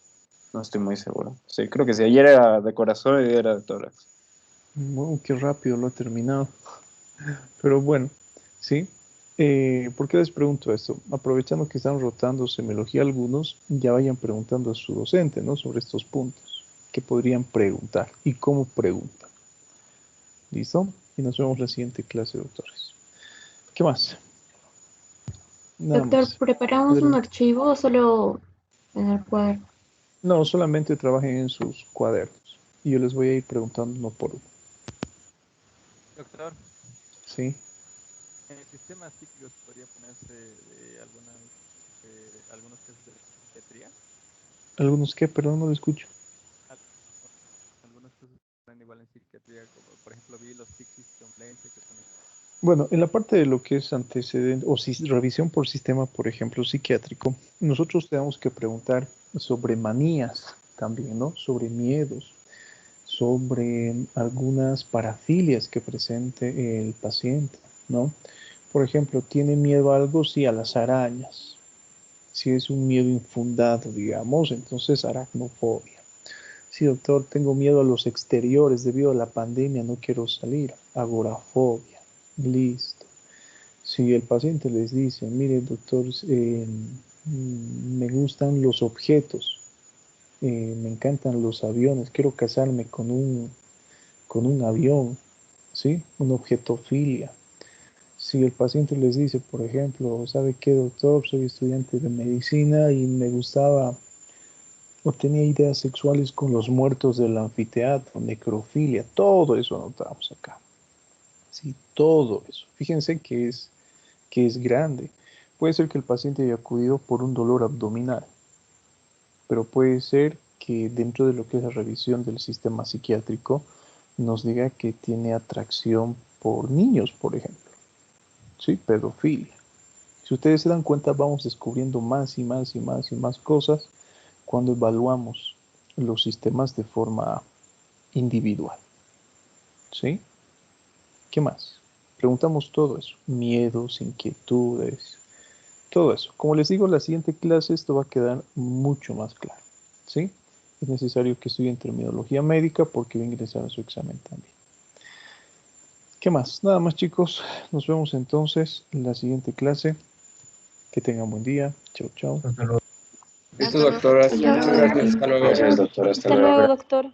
no estoy muy seguro. Sí, creo que sí, ayer era de corazón y hoy día era de tórax. Qué rápido lo he terminado. Pero bueno, sí. ¿Por qué les pregunto esto? Aprovechando que están rotando semiología algunos, ya vayan preguntando a su docente, ¿no? Sobre estos puntos. ¿Qué podrían preguntar? ¿Y cómo preguntan? ¿Listo? Y nos vemos la siguiente clase, doctores. ¿Qué más? Nada Doctor, más. ¿preparamos un archivo o solo en el cuaderno? No, solamente trabajen en sus cuadernos. Y yo les voy a ir preguntando uno por uno. Doctor, ¿Sí? en el sistema psíquico podría ponerse algunos casos de psiquiatría. ¿Algunos qué? Perdón, no lo escucho. Algunos casos están igual en psiquiatría, como por ejemplo vi los tics y somnolencia que ponen. Bueno, en la parte de lo que es antecedente o revisión por sistema, por ejemplo, psiquiátrico, nosotros tenemos que preguntar sobre manías también, ¿no? Sobre miedos, sobre algunas parafilias que presente el paciente, ¿no? Por ejemplo, ¿tiene miedo a algo? Sí, a las arañas. Si es un miedo infundado, digamos, entonces aracnofobia. Sí, doctor, tengo miedo a los exteriores debido a la pandemia, no quiero salir. Agorafobia. Listo. Si el paciente les dice, mire, doctor, me gustan los objetos, me encantan los aviones, quiero casarme con un avión, ¿sí? Una objetofilia. Si el paciente les dice, por ejemplo, ¿sabe qué, doctor? Soy estudiante de medicina y me gustaba o tenía ideas sexuales con los muertos del anfiteatro, necrofilia, todo eso anotamos acá. Sí, todo eso. Fíjense que es grande. Puede ser que el paciente haya acudido por un dolor abdominal, pero puede ser que dentro de lo que es la revisión del sistema psiquiátrico nos diga que tiene atracción por niños, por ejemplo. Sí, pedofilia. Si ustedes se dan cuenta, vamos descubriendo más y más y más y más cosas cuando evaluamos los sistemas de forma individual. ¿Sí? ¿Qué más? Preguntamos todo eso. Miedos, inquietudes, todo eso. Como les digo, la siguiente clase esto va a quedar mucho más claro. ¿Sí? Es necesario que estudien terminología médica porque va a ingresar a su examen también. ¿Qué más? Nada más, chicos. Nos vemos entonces en la siguiente clase. Que tengan buen día. Chau, chau. Listo, doctora. Muchas gracias. Hasta luego. Hasta luego, doctor.